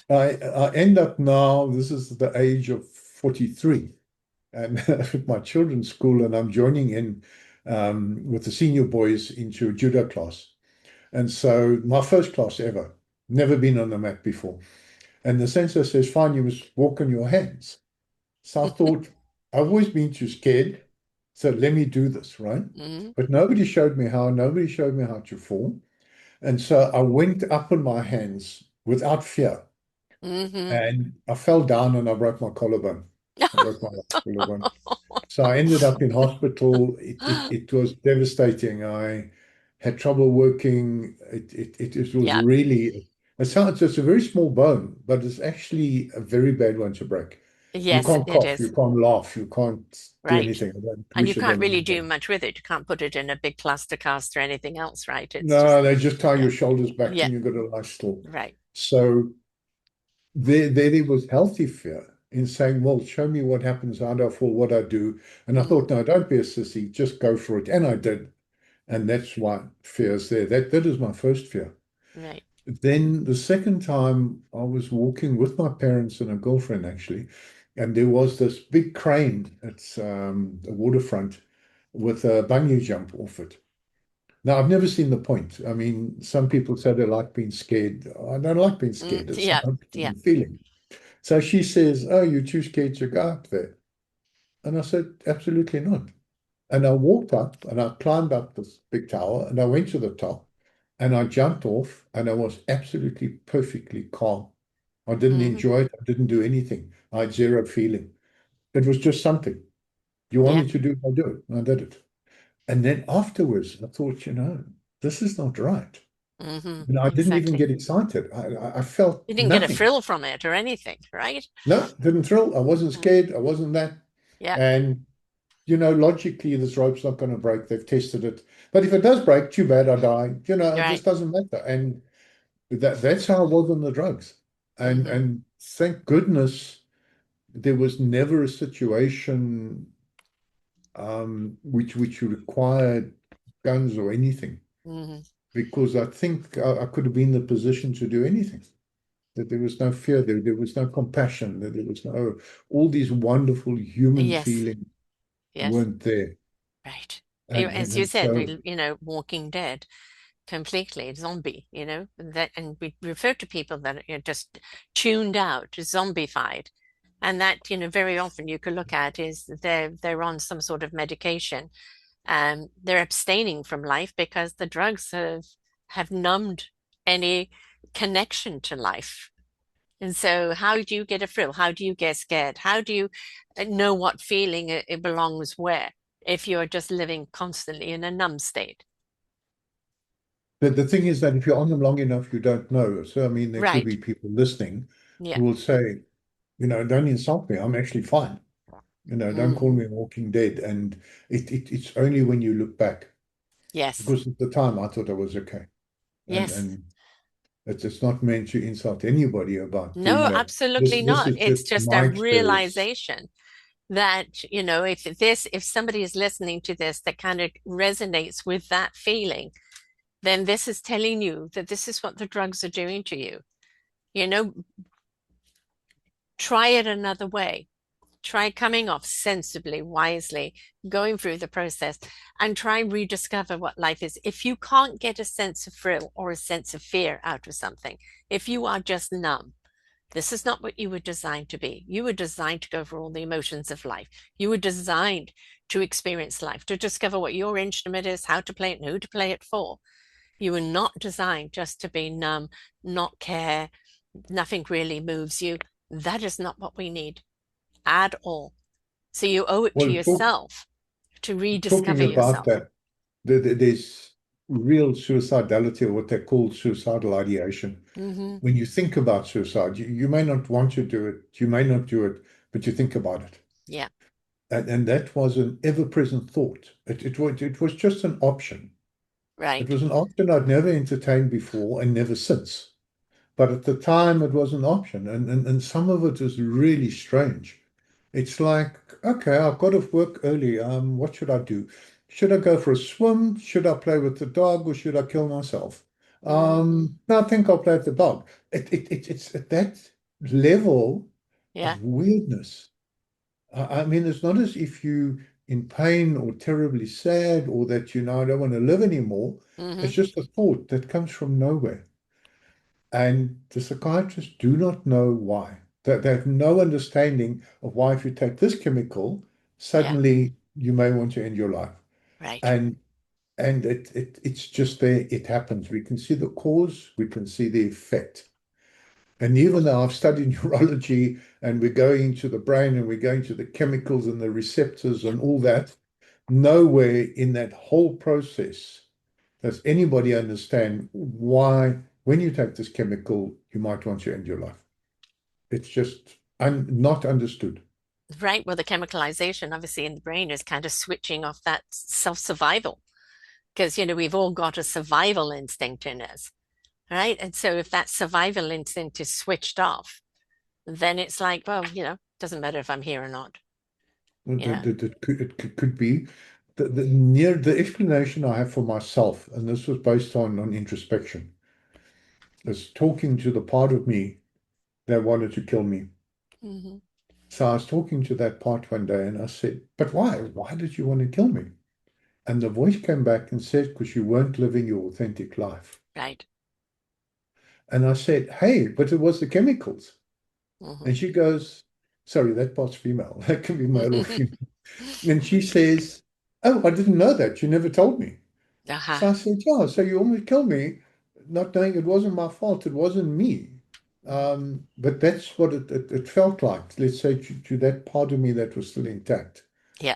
I end up now, this is the age of 43, and at my children's school, and I'm joining in with the senior boys into a judo class. And so my first class ever, never been on the mat before. And the sensei says, fine, you must walk on your hands. So I thought, I've always been too scared. So let me do this, right? Hmm. But nobody showed me how, nobody showed me how to fall. And so I went up on my hands without fear. Mm-hmm. and I fell down and I broke my collarbone. I broke my collarbone. So I ended up in hospital. It was devastating. I had trouble working. It was Yeah. really, it sounds, it's a very small bone, but it's actually a very bad one to break. You Yes, can't it cough, you is. can't laugh, you can't do Right. anything. I don't And you wish it can't on really do anybody. much with it. You can't put it in a big plaster cast or anything else, right? It's just, No, they just tie yeah. your shoulders back Yeah. and you've got to lie still. Right. So there was healthy fear in saying, well, show me what happens, how do I fall, what I do. And I Mm-hmm. thought, no, don't be a sissy, just go for it. And I did. And that's why fear is there. That is my first fear. Right. Then the second time I was walking with my parents and a girlfriend actually, and there was this big crane at the waterfront with a bungee jump off it. Now, I've never seen the point. I mean, some people say they like being scared. I don't like being scared. It's Yeah. not Yeah. a feeling. So she says, oh, you're too scared to go up there. And I said, absolutely not. And I walked up and I climbed up this big tower and I went to the top and I jumped off and I was absolutely perfectly calm. I didn't Mm-hmm. enjoy it. I didn't do anything. I had zero feeling. It was just something. You want Yeah. me to do it, I do it. And I did it. And then afterwards, I thought, this is not right. Mm-hmm. I didn't even Exactly. get excited. I felt You didn't get a nothing. frill from it or anything, right? No, didn't thrill. I wasn't Mm. scared. I wasn't that. Yeah. And logically, this rope's not going to break. They've tested it. But if it does break, too bad, I die. It Right. just doesn't matter. And that's how I was on the drugs. And Mm-hmm. and thank goodness there was never a situation which required guns or anything. Mm-hmm. Because I think I could have been in the position to do anything. That there was no fear, there was no compassion, that there was no all these wonderful human Yes. feelings Yes. weren't there. Right. And and, As you and said, so Walking Dead, completely zombie, that, and we refer to people that are just tuned out, zombified. And that, very often you could look at is they're on some sort of medication. They're abstaining from life because the drugs have numbed any connection to life. And so, how do you get a thrill? How do you get scared? How do you know what feeling it belongs where if you're just living constantly in a numb state? the thing is that if you're on them long enough, you don't know. So, I mean, there could Right. be people listening Yeah. who will say, don't insult me. I'm actually fine. Don't call Hmm. me a walking dead. And it's only when you look back, Yes. because at the time I thought I was okay. And Yes. and it's not meant to insult anybody about doing No, that. absolutely This not. is It's just just a my experience. realization that, if somebody is listening to this that kind of resonates with that feeling, then this is telling you that this is what the drugs are doing to you. You know, try it another way. Try coming off sensibly, wisely, going through the process, and try and rediscover what life is. If you can't get a sense of thrill or a sense of fear out of something, if you are just numb, this is not what you were designed to be. You were designed to go through all the emotions of life. You were designed to experience life, to discover what your instrument is, how to play it, and who to play it for. You were not designed just to be numb, not care, nothing really moves you. That is not what we need at all. So you owe it to Well, yourself to talking rediscover about yourself. that, there's real suicidality, or what they call suicidal ideation. Hmm. When you think about suicide, you may not want to do it, you may not do it, but you think about it. Yeah, And that was an ever-present thought. It was just an option. It right. was an option I'd never entertained before and never since. But at the time, it was an option. And some of it is really strange. It's like, okay, I've got to work early. What should I do? Should I go for a swim? Should I play with the dog or should I kill myself? Hmm. No, I think I'll play with the dog. It's at that level Yeah. of weirdness. I mean, it's not as if you in pain or terribly sad or that I don't want to live anymore. Hmm. It's just a thought that comes from nowhere. And the psychiatrists do not know why. They have no understanding of why, if you take this chemical, Yeah, suddenly you may want to end your life. right. And it's just there, it happens. We can see the cause, we can see the effect. And even though I've studied neurology and we're going into the brain and we're going to the chemicals and the receptors Yeah. and all that, nowhere in that whole process does anybody understand why, when you take this chemical, you might want to end your life. It's just not understood. Right. Well, the chemicalization obviously in the brain is kind of switching off that self-survival because, we've all got a survival instinct in us, right? And so if that survival instinct is switched off, then it's like, well, doesn't matter if I'm here or not. Yeah. It could be the explanation I have for myself, and this was based on introspection, is talking to the part of me that wanted to kill me. Hmm. So I was talking to that part one day and I said, but why? Why did you want to kill me? And the voice came back and said, because you weren't living your authentic life. Right. And I said, hey, but it was the chemicals. Hmm. And she goes, sorry, that part's female. That can be male or female. And she says, oh, I didn't know that. You never told me. So Aha. I said, yeah, so you almost killed me, not knowing it wasn't my fault. It wasn't me. Hmm. But that's what it felt like, let's say, to that part of me that was still intact, Yeah.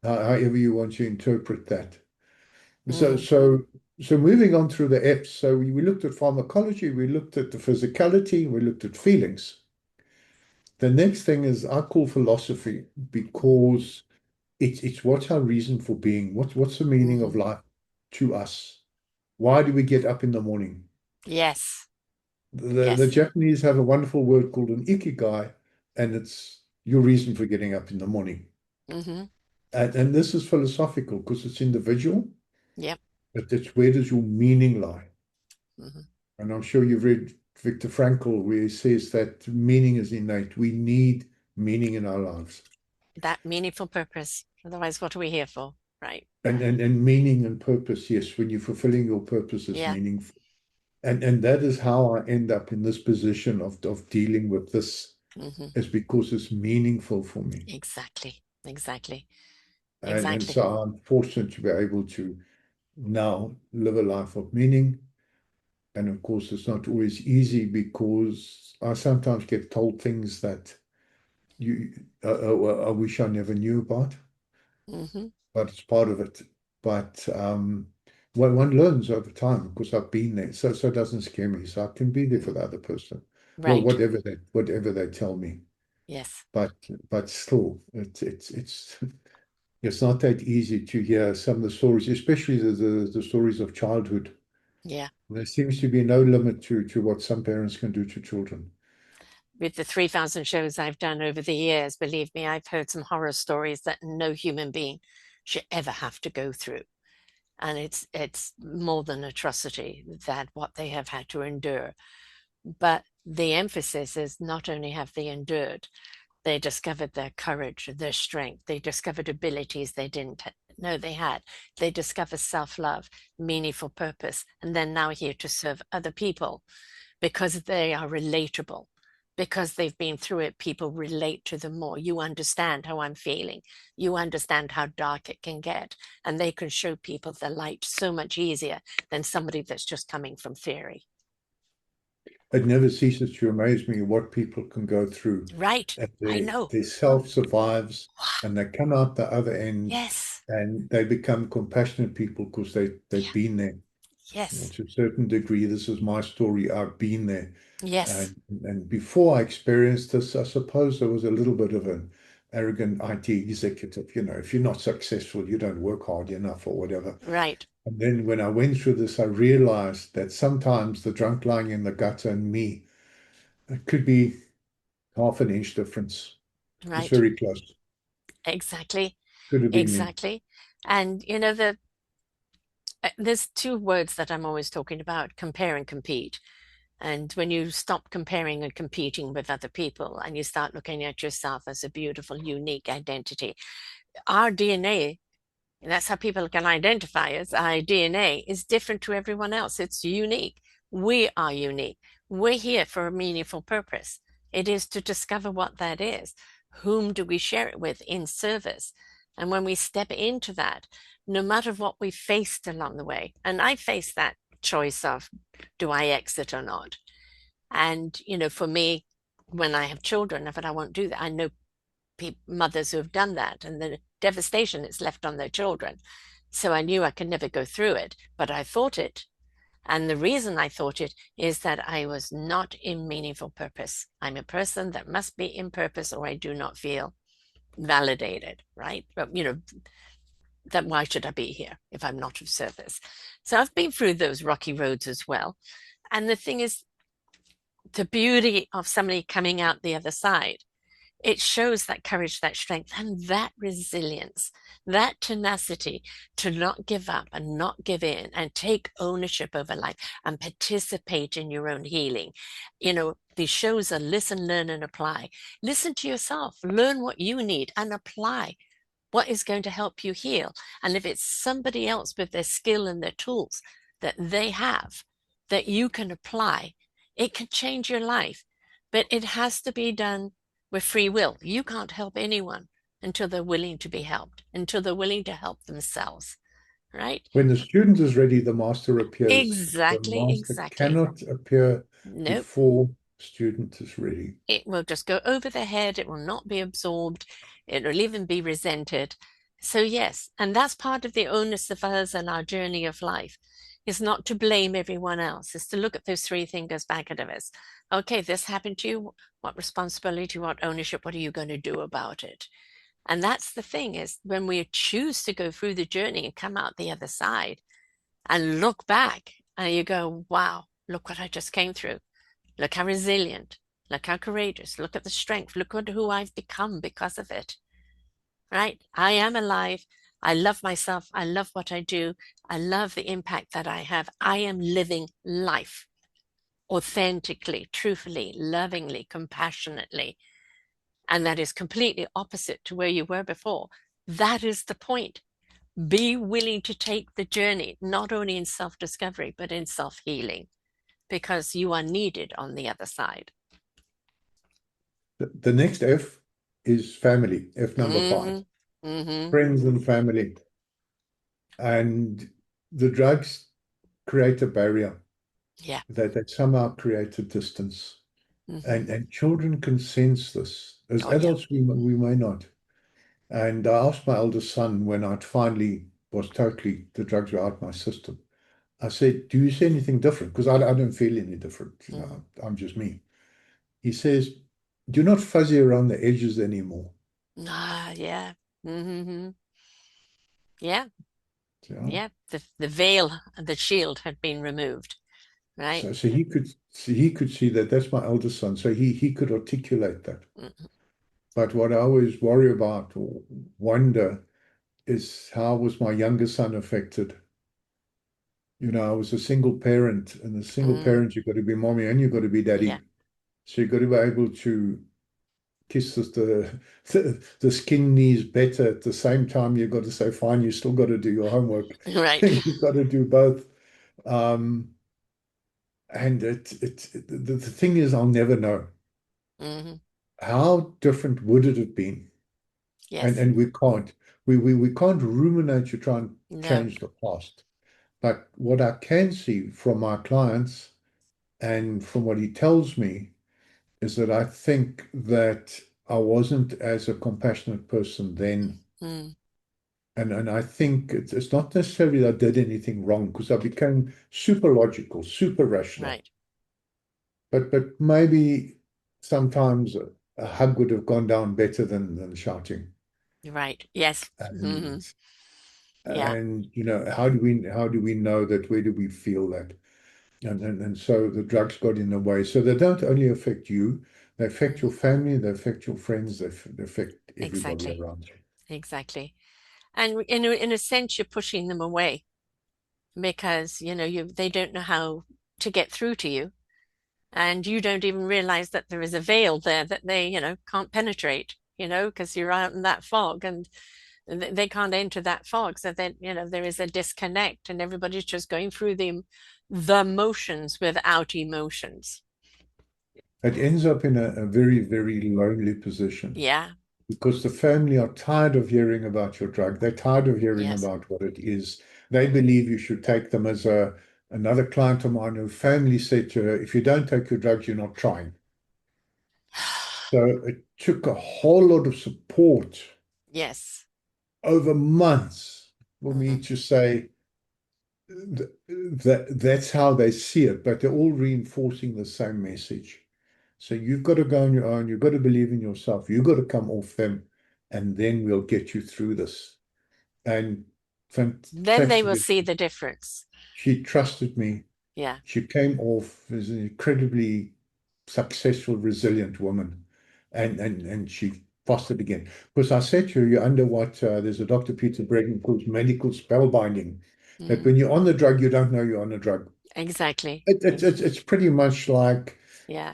however you want to interpret that. So, Hmm. so, so moving on through the F's. So we looked at pharmacology, we looked at the physicality, we looked at feelings. The next thing is I call philosophy because it's what's our reason for being? What's the meaning of Hmm. life to us? Why do we get up in the morning? Yes. The Yes. Japanese have a wonderful word called an ikigai, and it's your reason for getting up in the morning. Hmm. And this is philosophical because it's individual, Yep. but it's where does your meaning lie? Hmm. And I'm sure you've read Viktor Frankl, where he says that meaning is innate. We need meaning in our lives. That meaningful purpose. Otherwise, what are we here for? Right. And meaning and purpose, yes, when you're fulfilling your purpose is Yeah. meaningful. And that is how I end up in this position of dealing with this, Hmm. is because it's meaningful for me. Exactly. Exactly. And Exactly. so I'm fortunate to be able to now live a life of meaning. And of course, it's not always easy because I sometimes get told things that you I wish I never knew about, Hmm. but it's part of it. But one learns over time because I've been there, so it doesn't scare me. So I can be there for the other person. Well, Right. whatever they tell me. Yes. But still, it's not that easy to hear some of the stories, especially the stories of childhood. Yeah. There seems to be no limit to what some parents can do to children. With the 3,000 shows I've done over the years, believe me, I've heard some horror stories that no human being should ever have to go through. And it's more than atrocity that what they have had to endure. But the emphasis is not only have they endured, they discovered their courage, their strength, they discovered abilities they didn't know they had. They discovered self-love, meaningful purpose, and they're now here to serve other people because they are relatable. Because they've been through it, people relate to them more. You understand how I'm feeling. You understand how dark it can get. And they can show people the light so much easier than somebody that's just coming from theory. It never ceases to amaze me what people can go through. Right. And I their know. their self survives and they come out the other end Yes. and they become compassionate people because they've Yeah. been there. Yes. To a certain degree, this is my story. I've been there. Yes. And before I experienced this, I suppose there was a little bit of an arrogant IT executive. If you're not successful, you don't work hard enough or whatever. Right. And then when I went through this, I realized that sometimes the drunk lying in the gutter and me, it could be half an inch difference. It's Right. very close. Exactly. Could have been me. Exactly. And there's two words that I'm always talking about, compare and compete. And when you stop comparing and competing with other people and you start looking at yourself as a beautiful, unique identity, our DNA, and that's how people can identify us, our DNA is different to everyone else. It's unique. We are unique. We're here for a meaningful purpose. It is to discover what that is. Whom do we share it with in service? And when we step into that, no matter what we faced along the way, and I faced that choice of do I exit or not? And, for me, when I have children, if I won't do that, I know mothers who have done that and the devastation it's left on their children. So I knew I could never go through it, but I thought it. And the reason I thought it is that I was not in meaningful purpose. I'm a person that must be in purpose or I do not feel validated, right? But, that why should I be here if I'm not of service? So I've been through those rocky roads as well. And the thing is, the beauty of somebody coming out the other side, it shows that courage, that strength, and that resilience, that tenacity to not give up and not give in and take ownership over life and participate in your own healing. These shows are listen, learn, and apply. Listen to yourself, learn what you need, and apply what is going to help you heal. And if it's somebody else with their skill and their tools that they have that you can apply, it can change your life. But it has to be done with free will. You can't help anyone until they're willing to be helped, until they're willing to help themselves, right? When the student is ready, the master appears. The Exactly, master exactly. cannot appear Nope. before student is ready. It will just go over their head. It will not be absorbed. It will even be resented. So, yes, and that's part of the onus of us and our journey of life is not to blame everyone else, is to look at those three fingers back at us. Okay, this happened to you. What responsibility, what ownership, what are you going to do about it? And that's the thing is when we choose to go through the journey and come out the other side and look back and you go, wow, look what I just came through. Look how resilient, look how courageous, look at the strength, look at who I've become because of it, right? I am alive. I love myself. I love what I do. I love the impact that I have. I am living life authentically, truthfully, lovingly, compassionately. And that is completely opposite to where you were before. That is the point. Be willing to take the journey, not only in self discovery, but in self healing, because you are needed on the other side. The next F is family, F number 5, Mm-hmm. Mm-hmm. friends and family. And the drugs create a barrier Yeah. that somehow create a distance. Mm-hmm. And children can sense this. As Oh, yeah. adults, we may not. And I asked my eldest son when I finally was totally, the drugs were out my system. I said, do you see anything different? Because I don't feel any different. Mm-hmm. I'm just me. He says, you're not fuzzy around the edges anymore. Ah, yeah. Mm-hmm. Yeah. So, Yeah. The veil, the shield had been removed, right? so he could see that. That's my eldest son. So he could articulate that. Mm-hmm. But what I always worry about or wonder is how was my younger son affected? I was a single parent, and a single Mm, parent, you've got to be mommy and you've got to be yeah. daddy. So you've got to be able to kiss the skin knees better. At the same time, you've got to say, fine, you still got to do your homework. Right. You've got to do both. Um, and the thing is, I'll never know. Mm-hmm. How different would it have been? And Yes. and we can't. We can't ruminate to try and No. change the past. But what I can see from my clients and from what he tells me is that I think that I wasn't as a compassionate person then. Mm, And I think it's not necessarily that I did anything wrong because I became super logical, super rational. right. But maybe sometimes a hug would have gone down better than shouting. Right. Yes. Mm-hmm. And Yeah. how do we know that? Where do we feel that? And so the drugs got in the way. So they don't only affect you, they affect Mm-hmm. your family, they affect your friends, they affect everybody Exactly. around you. Exactly. And in a sense, you're pushing them away because they don't know how to get through to you, and you don't even realize that there is a veil there that they can't penetrate. Because you're out in that fog, and they can't enter that fog. So then there is a disconnect, and everybody's just going through the motions without emotions. It ends up in a very, very lonely position Yeah. because the family are tired of hearing about your drug. They're tired of hearing Yes. about what it is. They believe you should take them as Another client of mine, her family said to her, if you don't take your drugs, you're not trying. So it took a whole lot of support Yes. over months for Hmm. me to say that that's how they see it, but they're all reinforcing the same message. So you've got to go on your own, you've got to believe in yourself, you've got to come off them, and then we'll get you through this. And Then thanks they to will this, see the difference. she trusted me. Yeah. She came off as an incredibly successful, resilient woman, and she fostered again. Because I said to her, you're under what there's a Dr. Peter Breggin calls medical spellbinding. That Mm. when you're on the drug, you don't know you're on a drug. Exactly. It's pretty much like Yeah.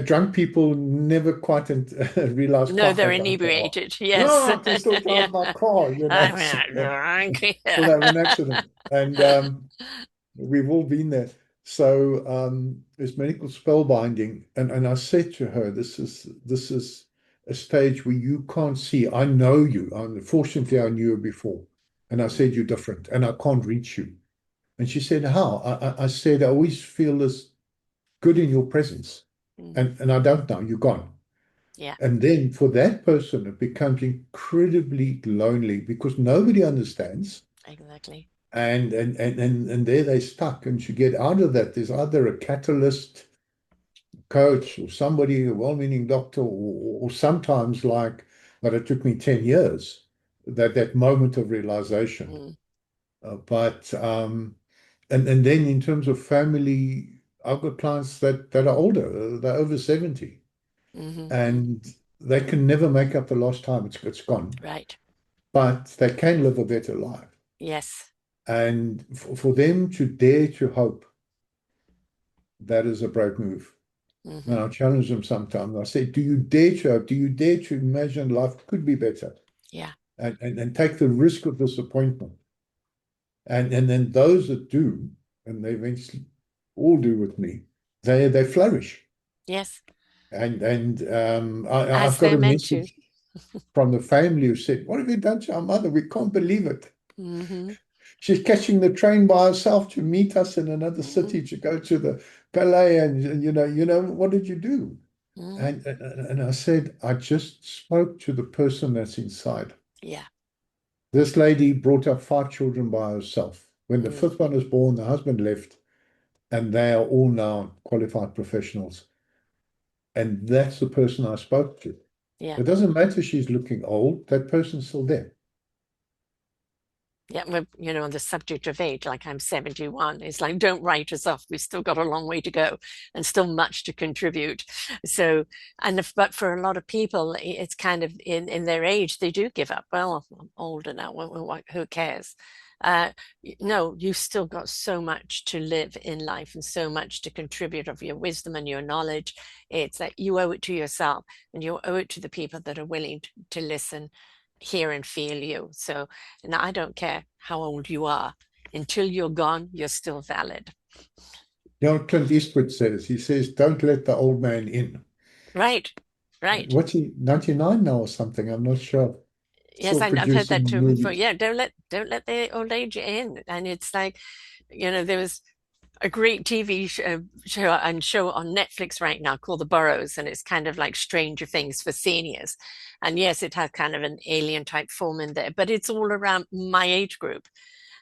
drunk people never quite realize No, quite how they're drunk they are. inebriated. Yes. No, I can still Yeah. drive my car, I'm so, not drunk. still Yeah. have an accident. And we've all been there. So it's medical spellbinding. And I said to her, this is a stage where you can't see. I know you. Unfortunately, I knew you before. And I Mm, said, you're different and I can't reach you. And she said, how? I said, I always feel this good in your presence. mm. And I don't know, you're gone. Yeah. And then for that person, it becomes incredibly lonely because nobody understands. Exactly. And there they stuck. And to get out of that, there's either a catalyst coach or somebody, a well-meaning doctor, or sometimes like, but it took me 10 years, that moment of realization. Mm, But and then in terms of family, I've got clients that are older, they're over 70, hmm. and they can never make up the lost time. It's gone. Right. But they can live a better life. Yes. And for them to dare to hope, that is a brave move. And Hmm. I challenge them sometimes. I say, do you dare to hope? Do you dare to imagine life could be better? Yeah. And take the risk of disappointment. And then those that do, and they eventually all do with me, they flourish. Yes. I've As got they're a meant to. message from the family who said, what have you done to our mother? We can't believe it. Hmm. She's catching the train by herself to meet us in another Hmm. city to go to the ballet. And what did you do? Hmm. And I said, I just spoke to the person that's inside. Yeah. This lady brought up 5 children by herself. When the Mm. fifth one was born, the husband left, and they are all now qualified professionals. And that's the person I spoke to. Yeah. It doesn't matter she's looking old, that person's still there. Yeah, well, on the subject of age, like I'm 71, it's like, don't write us off. We've still got a long way to go and still much to contribute. So, but for a lot of people, it's kind of in their age, they do give up. Well, I'm older now. Who cares? Uh, no, you've still got so much to live in life and so much to contribute of your wisdom and your knowledge. It's that you owe it to yourself and you owe it to the people that are willing to listen, hear, and feel you. So, and I don't care how old you are. Until you're gone, you're still valid. You know what Clint Eastwood says? He says, don't let the old man in. Right, right. What's he, 99 now or something? I'm not sure. Yes, Still I've heard that producing too before. movies. Yeah, don't let the old age in. And it's like, there was a great TV show on Netflix right now called The Burrows, and it's kind of like Stranger Things for seniors. And yes, it has kind of an alien type form in there, but it's all around my age group.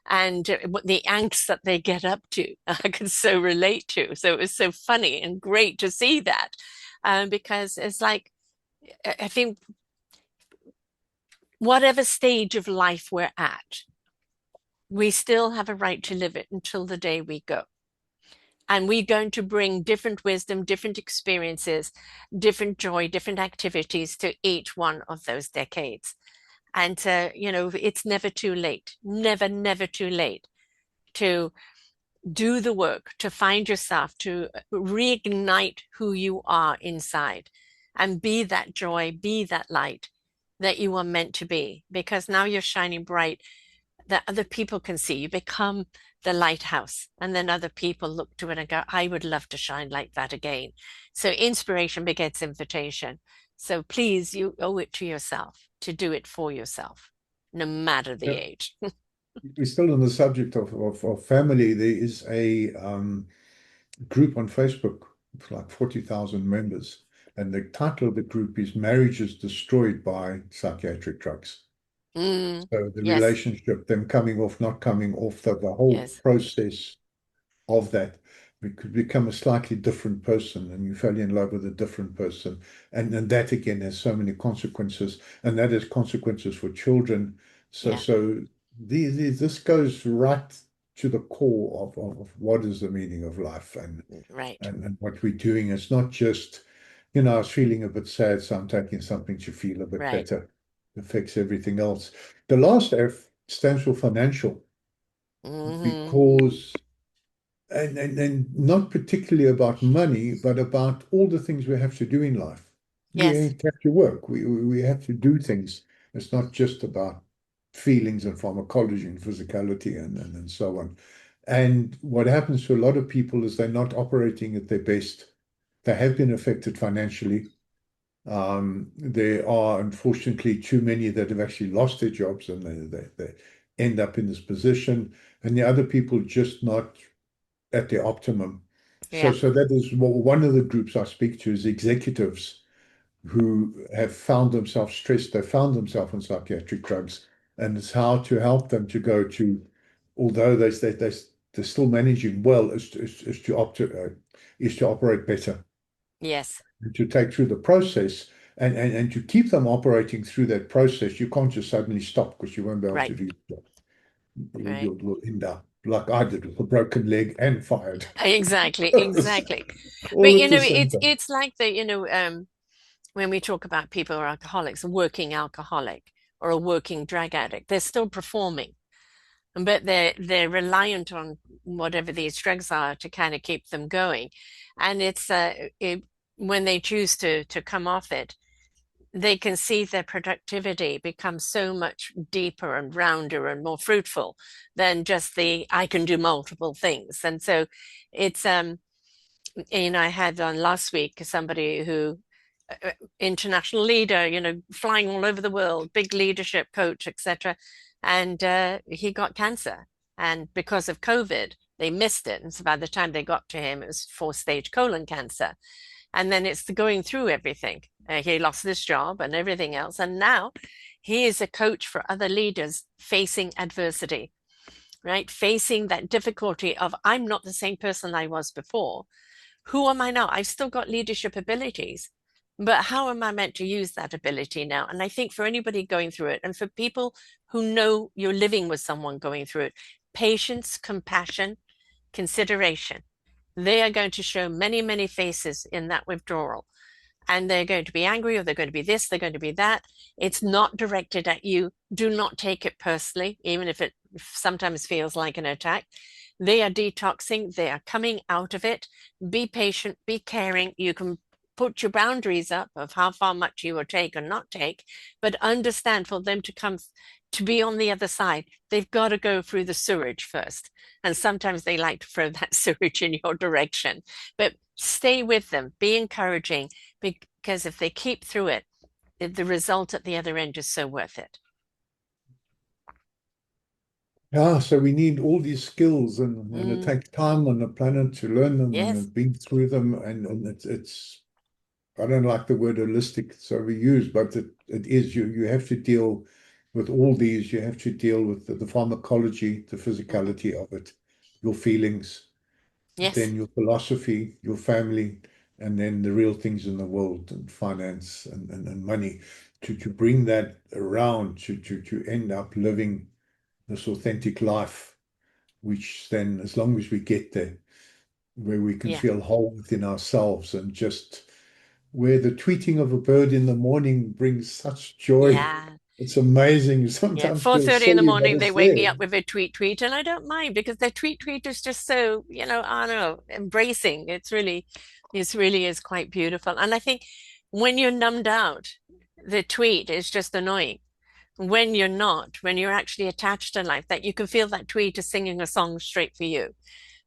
And what the angst that they get up to, I could so relate to. So it was so funny and great to see that, because it's like I think whatever stage of life we're at, we still have a right to live it until the day we go. And we're going to bring different wisdom, different experiences, different joy, different activities to each one of those decades. And, it's never too late, never, never too late to do the work, to find yourself, to reignite who you are inside and be that joy, be that light that you are meant to be. Because now you're shining bright that other people can see. You become the lighthouse, and then other people look to it and go, I would love to shine like that again. So inspiration begets invitation. So please, you owe it to yourself to do it for yourself, no matter the Yeah. age. we're still on the subject of family. There is a group on Facebook with like 40,000 members, and the title of the group is Marriages Destroyed by Psychiatric Drugs. Mm, So the yes, relationship, them coming off, not coming off, the whole yes, process of that, we could become a slightly different person, and you fell in love with a different person. And that again has so many consequences, and that has consequences for children. So yeah, so this goes right to the core of what is the meaning of life right, and what we're doing. It's not just, I was feeling a bit sad, so I'm taking something to feel a bit right. better. It affects everything else. The last F stands for financial Hmm. because and not particularly about money, but about all the things we have to do in life. We Yes, have to work. We have to do things. It's not just about feelings and pharmacology and physicality and so on. And what happens to a lot of people is they're not operating at their best. They have been affected financially. There are unfortunately too many that have actually lost their jobs and they end up in this position. And the other people just not at their optimum. So, yeah, so that is one of the groups I speak to is executives who have found themselves stressed. They found themselves on psychiatric drugs, and it's how to help them to go to, although they're still managing well, is to operate better, yes, and to take through the process. And to keep them operating through that process, you can't just suddenly stop because you won't be able right, to do it. right. You'll end up like I did with a broken leg and fired. Exactly, exactly. But All at the same time. it's like the, when we talk about people who are alcoholics, a working alcoholic or a working drug addict, they're still performing, but they're reliant on whatever these drugs are to kind of keep them going. And when they choose to come off it, they can see their productivity become so much deeper and rounder and more fruitful than just the I can do multiple things. And so it's I had on last week somebody who international leader, flying all over the world, big leadership coach, etc. And he got cancer. And because of COVID, they missed it. And so by the time they got to him, it was fourth-stage colon cancer. And then it's the going through everything. He lost his job and everything else. And now he is a coach for other leaders facing adversity, right? Facing that difficulty of, I'm not the same person I was before. Who am I now? I've still got leadership abilities, but how am I meant to use that ability now? And I think for anybody going through it, and for people who know you're living with someone going through it, patience, compassion, consideration, they are going to show many, many faces in that withdrawal. And they're going to be angry, or they're going to be this, they're going to be that. It's not directed at you. Do not take it personally, even if it sometimes feels like an attack. They are detoxing, they are coming out of it. Be patient, be caring. You can put your boundaries up of how far much you will take or not take, but understand for them to come to be on the other side, they've got to go through the sewage first. And sometimes they like to throw that sewage in your direction. But stay with them, be encouraging, because if they keep through it, the result at the other end is so worth it. Yeah, so we need all these skills and it Mm, takes time on the planet to learn them yes, and being through them and it's I don't like the word holistic so we use, but it is you have to deal with all these, you have to deal with the pharmacology, the mhm, physicality of it, your feelings, yes, then your philosophy, your family, and then the real things in the world and finance and money to bring that around to end up living this authentic life, which then, as long as we get there, where we can yeah, feel whole within ourselves and just where the tweeting of a bird in the morning brings such joy. yeah. It's amazing. You Yeah, sometimes feel 4:30 in the silly, but morning, they it's wake me there. up with a tweet, and I don't mind because their tweet is just so, I don't know, embracing. It really is quite beautiful. And I think when you're numbed out, the tweet is just annoying. When you're not, when you're actually attached to life, that you can feel that tweet is singing a song straight for you,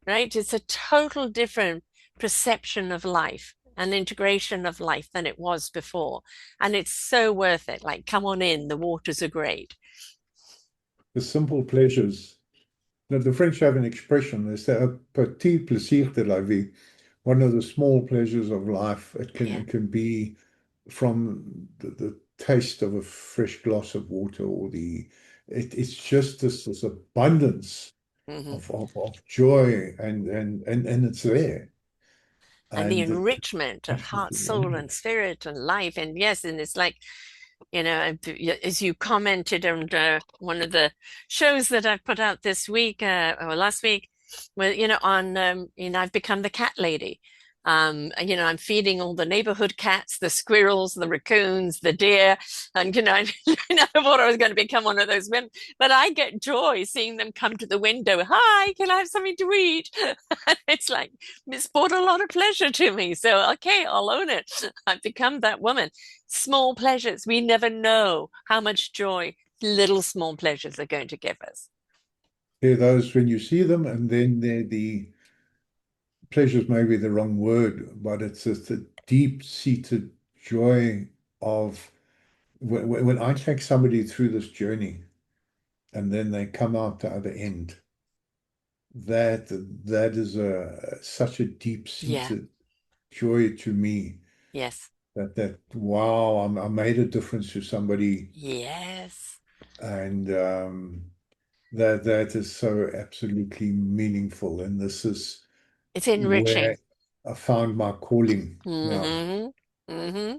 right? It's a total different perception of life and integration of life than it was before. And it's so worth it. Like, come on in, the waters are great. the simple pleasures. The French have an expression, they say, un petit plaisir de la vie. One of the small pleasures of life. Yeah. It can be from the taste of a fresh glass of water, or it's just this abundance Hmm. of joy, and it's there. And the And it's enrichment of heart, absolutely soul, and wonderful. spirit and life. And yes, and it's like, as you commented on one of the shows that I've put out this week or last week, well, I've become the cat lady. I'm feeding all the neighborhood cats, the squirrels, the raccoons, the deer, and I never thought I was going to become one of those women, but I get joy seeing them come to the window. Hi, can I have something to eat? It's like it's brought a lot of pleasure to me. So okay, I'll own it. I've become that woman. Small pleasures. We never know how much joy little small pleasures are going to give us. They're those when you see them, and then they're the pleasures, may be the wrong word, but it's just a deep-seated joy of when I take somebody through this journey and then they come out the other end. That that is such a Yeah. deep-seated joy to me, Yes. that wow, I made a difference to somebody, Yes. and that is so absolutely meaningful. And this is It's where enriching. I found my calling. Yeah, Hmm. Hmm.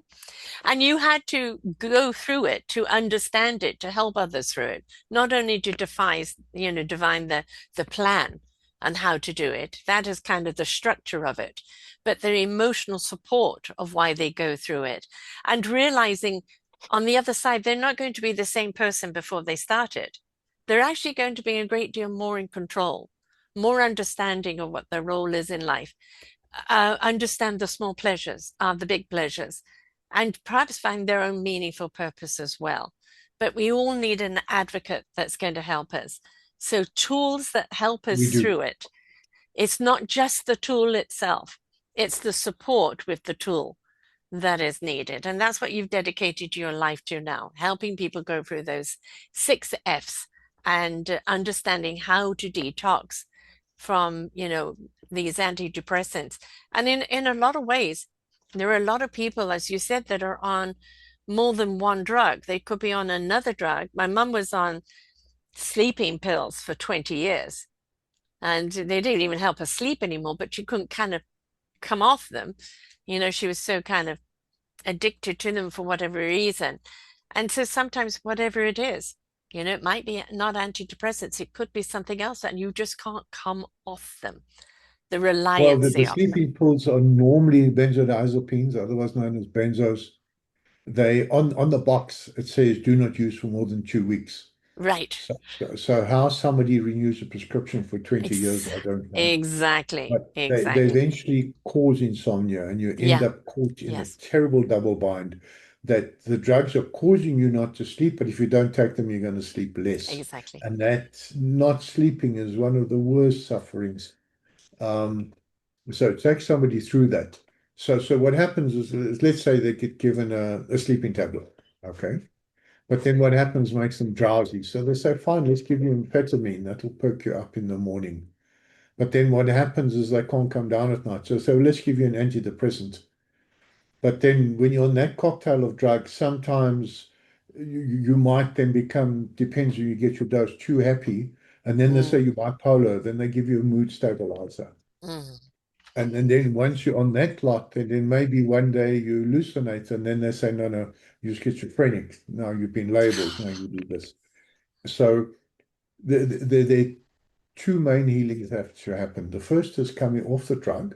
And you had to go through it to understand it, to help others through it, not only to divine the plan and how to do it. That is kind of the structure of it, but the emotional support of why they go through it, and realizing on the other side, they're not going to be the same person before they started. They're actually going to be a great deal more in control, more understanding of what their role is in life, understand the small pleasures, the big pleasures, and perhaps find their own meaningful purpose as well. But we all need an advocate that's going to help us. So, tools that help we us do. through it. It's not just the tool itself, it's the support with the tool that is needed. And that's what you've dedicated your life to now, helping people go through those 6 F's and understanding how to detox from, these antidepressants. And in a lot of ways, there are a lot of people, as you said, that are on more than one drug. They could be on another drug. My mum was on sleeping pills for 20 years, and they didn't even help her sleep anymore, but she couldn't kind of come off them. She was so kind of addicted to them for whatever reason. And so sometimes, whatever it is, it might be not antidepressants, it could be something else, and you just can't come off them. The Well, the reliancy of them. sleeping pills are normally benzodiazepines, otherwise known as benzos. They on the box it says do not use for more than 2 weeks. Right. So how somebody renews a prescription for 20 years, Ex I don't know. exactly. But they Exactly. eventually cause insomnia, and you end Yeah. up caught in a Yes. terrible double bind, that the drugs are causing you not to sleep, but if you don't take them, you're going to sleep less. Exactly. And that not sleeping is one of the worst sufferings. Um, so take somebody through that. So what happens is, let's say they get given a sleeping tablet, okay? But then what happens makes them drowsy. So they say, fine, let's give you amphetamine. That'll perk you up in the morning. But then what happens is they can't come down at night. So let's give you an antidepressant. But then when you're on that cocktail of drugs, sometimes you might then become, depends when you get your dose, too happy. And then they say Mm, you're bipolar. Then they give you a mood stabilizer. mm, And then once you're on that lot, then maybe one day you hallucinate. And then they say, no, no, you're schizophrenic. Now you've been labeled. Now you do this. So the two main healings have to happen. The first is coming off the drug,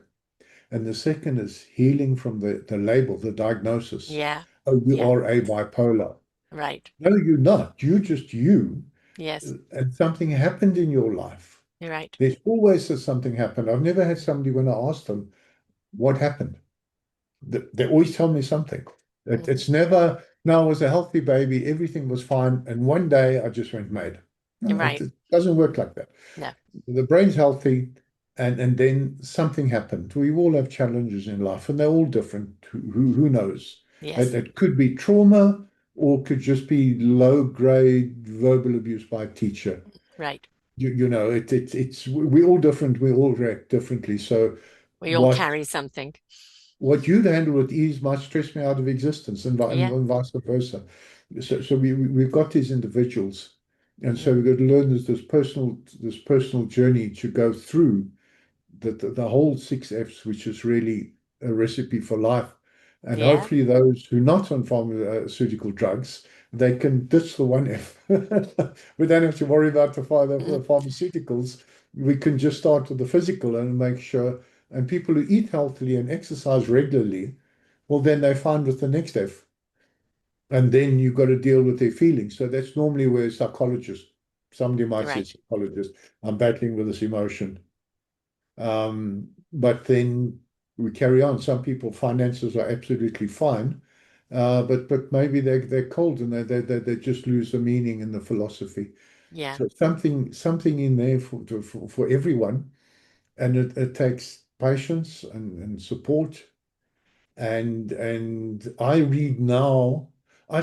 and the second is healing from the label, the diagnosis. yeah. Oh, you Yeah. are a bipolar. Right. No, you're not. You're just you. Yes. And something happened in your life. You're right. There's always something happened. I've never had somebody when I asked them what happened. They always tell me something. Hmm. It's never, no, I was a healthy baby, everything was fine, and one day I just went mad. You're No, right. it doesn't work like that. No. The brain's healthy, and then something happened. We all have challenges in life, and they're all different. Who knows? Yes. It could be trauma, or could just be low grade verbal abuse by a teacher. Right. It's we're all different. We all react differently. So We all what carry something. what you'd handle with ease might stress me out of existence, Yeah. and vice versa. So we've got these individuals, and so Mm. we've got to learn this personal journey to go through the whole six F's, which is really a recipe for life. And Yeah. hopefully those who are not on pharmaceutical drugs, they can ditch the one F. We don't have to worry about the Mm. pharmaceuticals. We can just start with the physical and make sure. And people who eat healthily and exercise regularly, well, then they find with the next F. And then you've got to deal with their feelings. So that's normally where a psychologist, somebody might say Right. psychologist, I'm battling with this emotion. But then we carry on. Some people, finances are absolutely fine, but maybe they're cold and they just lose the meaning in the philosophy. Yeah. So something in there for everyone, and it takes patience and support. And I read now. I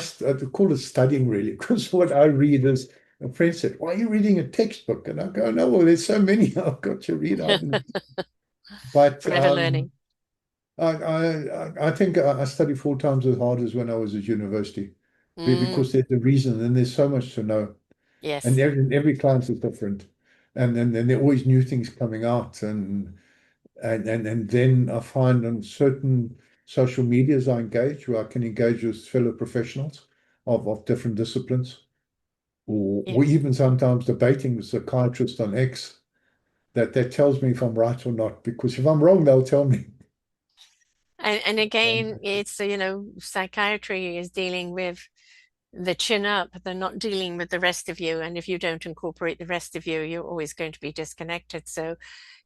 call it studying really, because what I read is a friend said, "Why are you reading a textbook?" And I go, "No, well, there's so many I've got to read." But Forever learning. I think I study 4 times as hard as when I was at university, Mm. because there's a reason and there's so much to know, and Yes. every client is different, and there are always new things coming out, and then I find on certain social medias I engage where I can engage with fellow professionals of different disciplines, or Yes. even sometimes debating with psychiatrists on X. That tells me if I'm right or not, because if I'm wrong, they'll tell me. And again, it's, psychiatry is dealing with the chin up. They're not dealing with the rest of you. And if you don't incorporate the rest of you, you're always going to be disconnected. So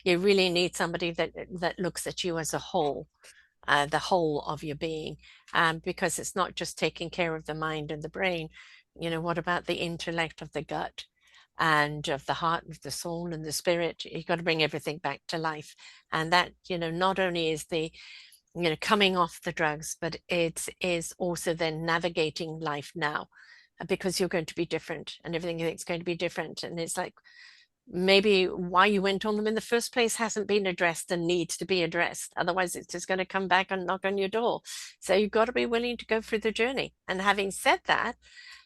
you really need somebody that looks at you as a whole, the whole of your being, because it's not just taking care of the mind and the brain. What about the intellect of the gut and of the heart, of the soul and the spirit? You've got to bring everything back to life. And that, not only is the coming off the drugs, but it is also then navigating life now, because you're going to be different and everything is going to be different. And it's like maybe why you went on them in the first place hasn't been addressed and needs to be addressed. Otherwise, it's just going to come back and knock on your door. So you've got to be willing to go through the journey. And having said that,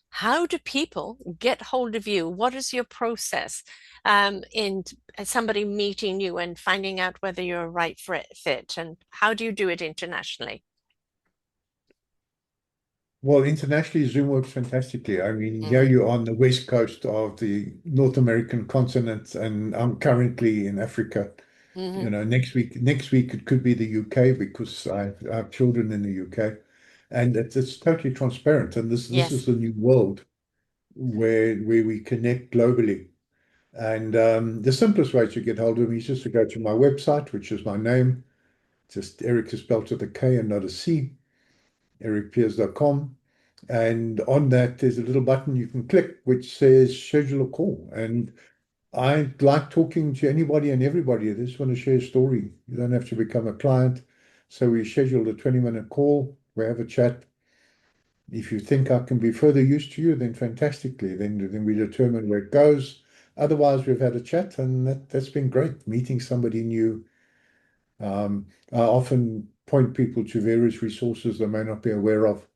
how do people get hold of you? What is your process in somebody meeting you and finding out whether you're a right fit? And how do you do it internationally? Well, internationally, Zoom works fantastically. I mean, here Hmm. you're on the west coast of the North American continent, and I'm currently in Africa. Hmm. Next week it could be the UK, because I have children in the UK, and it's totally transparent. And this Yes. is the new world where we connect globally. And the simplest way to get hold of me is just to go to my website, which is my name. Just Erik is spelled with a K and not a C, erikpiers.com. And on that, there's a little button you can click which says schedule a call. And I like talking to anybody and everybody. They just want to share a story. You don't have to become a client. So we scheduled a 20-minute call. We have a chat. If you think I can be further use to you, then fantastically. Then we determine where it goes. Otherwise, we've had a chat, and that's been great, meeting somebody new. I often point people to various resources they may not be aware of,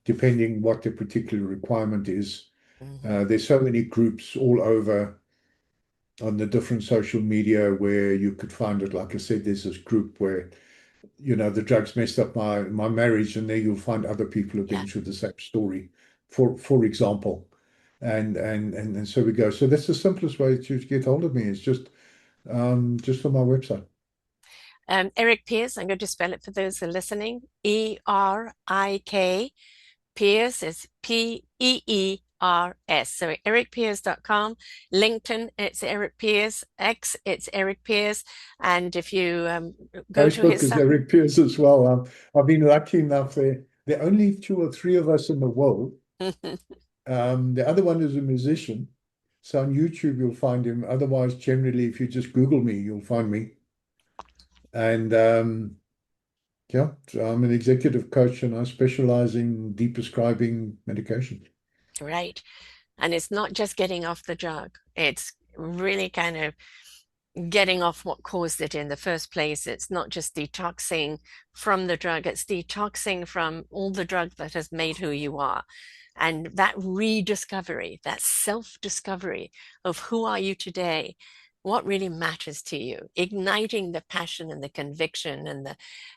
depending what their particular requirement is. Hmm. There's so many groups all over on the different social media where you could find it. Like I said, there's this group where, the drugs messed up my marriage, and there you'll find other people who've Yeah. been through the same story, for example. And so we go. So that's the simplest way to get hold of me is just on my website. Eric Pierce, I'm going to spell it for those who are listening. Erik. Pierce is Peers. So erikpeers.com. LinkedIn, it's Erik Pierce. X, it's Erik Pierce. And if you go to Facebook his is site, Erik Pierce as well. I've been lucky enough there are only two or three of us in the world. The other one is a musician. So on YouTube, you'll find him. Otherwise, generally, if you just Google me, you'll find me. And Yeah, so I'm an executive coach and I specialize in de-prescribing medication. Right. And it's not just getting off the drug, it's really kind of getting off what caused it in the first place. It's not just detoxing from the drug, it's detoxing from all the drug that has made who you are. And that rediscovery, that self-discovery of who are you today, what really matters to you, igniting the passion and the conviction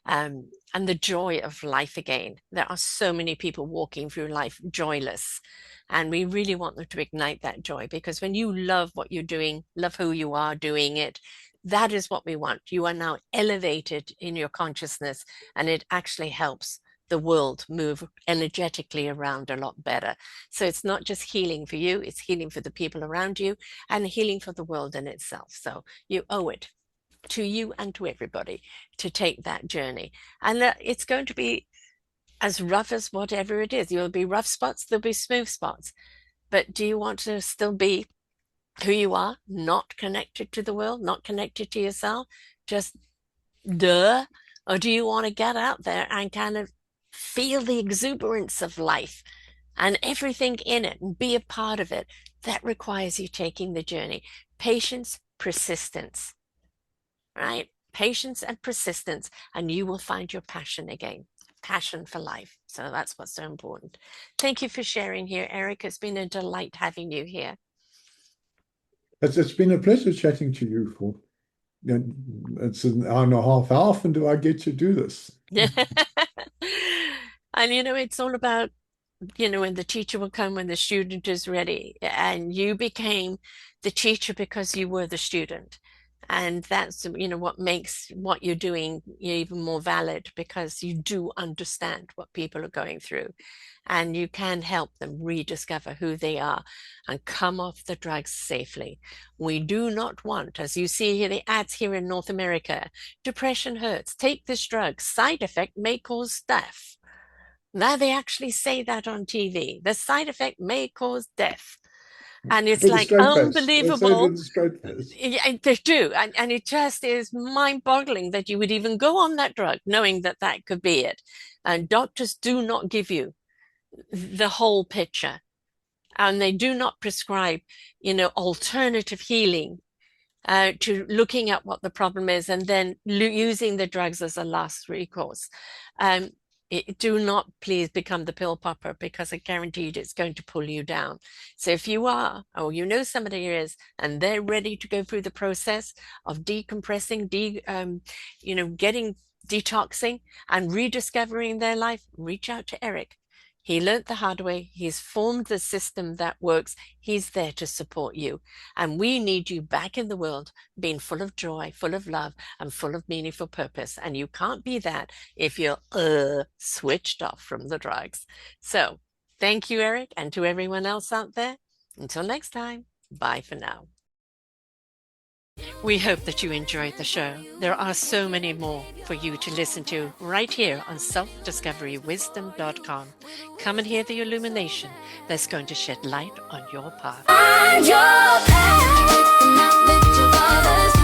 and the joy of life again. There are so many people walking through life joyless, and we really want them to ignite that joy, because when you love what you're doing, love who you are doing it, that is what we want. You are now elevated in your consciousness, and it actually helps the world move energetically around a lot better. So it's not just healing for you, it's healing for the people around you and healing for the world in itself. So you owe it to you and to everybody to take that journey. And it's going to be as rough as whatever it is. There'll be rough spots, there'll be smooth spots. But do you want to still be who you are, not connected to the world, not connected to yourself? Just duh. Or do you want to get out there and kind of feel the exuberance of life and everything in it and be a part of it? That requires you taking the journey. Patience, persistence, right? Patience and persistence, and you will find your passion again. Passion for life. So that's what's so important. Thank you for sharing here, Erik. It's been a delight having you here. It's been a pleasure chatting to you for, it's an hour and a half. How often do I get to do this? And it's all about, when the teacher will come when the student is ready. And you became the teacher because you were the student. And that's, what makes what you're doing even more valid, because you do understand what people are going through, and you can help them rediscover who they are and come off the drugs safely. We do not want, as you see here, the ads here in North America, depression hurts, take this drug, side effect may cause death. Now they actually say that on TV. The side effect may cause death. And it's With a like straight face. They say it unbelievable. with a straight face. Yeah, they do. And it just is mind-boggling that you would even go on that drug knowing that that could be it. And doctors do not give you the whole picture. And they do not prescribe, alternative healing to looking at what the problem is and then using the drugs as a last recourse. Do not please become the pill popper, because I guaranteed it's going to pull you down. So if you are, or somebody is, and they're ready to go through the process of decompressing, getting detoxing and rediscovering their life, reach out to Erik. He learned the hard way. He's formed the system that works. He's there to support you. And we need you back in the world, being full of joy, full of love, and full of meaningful purpose. And you can't be that if you're switched off from the drugs. So thank you, Erik, and to everyone else out there. Until next time, bye for now. We hope that you enjoyed the show. There are so many more for you to listen to right here on selfdiscoverywisdom.com. Come and hear the illumination that's going to shed light on your path. Find your path with the knowledge of others.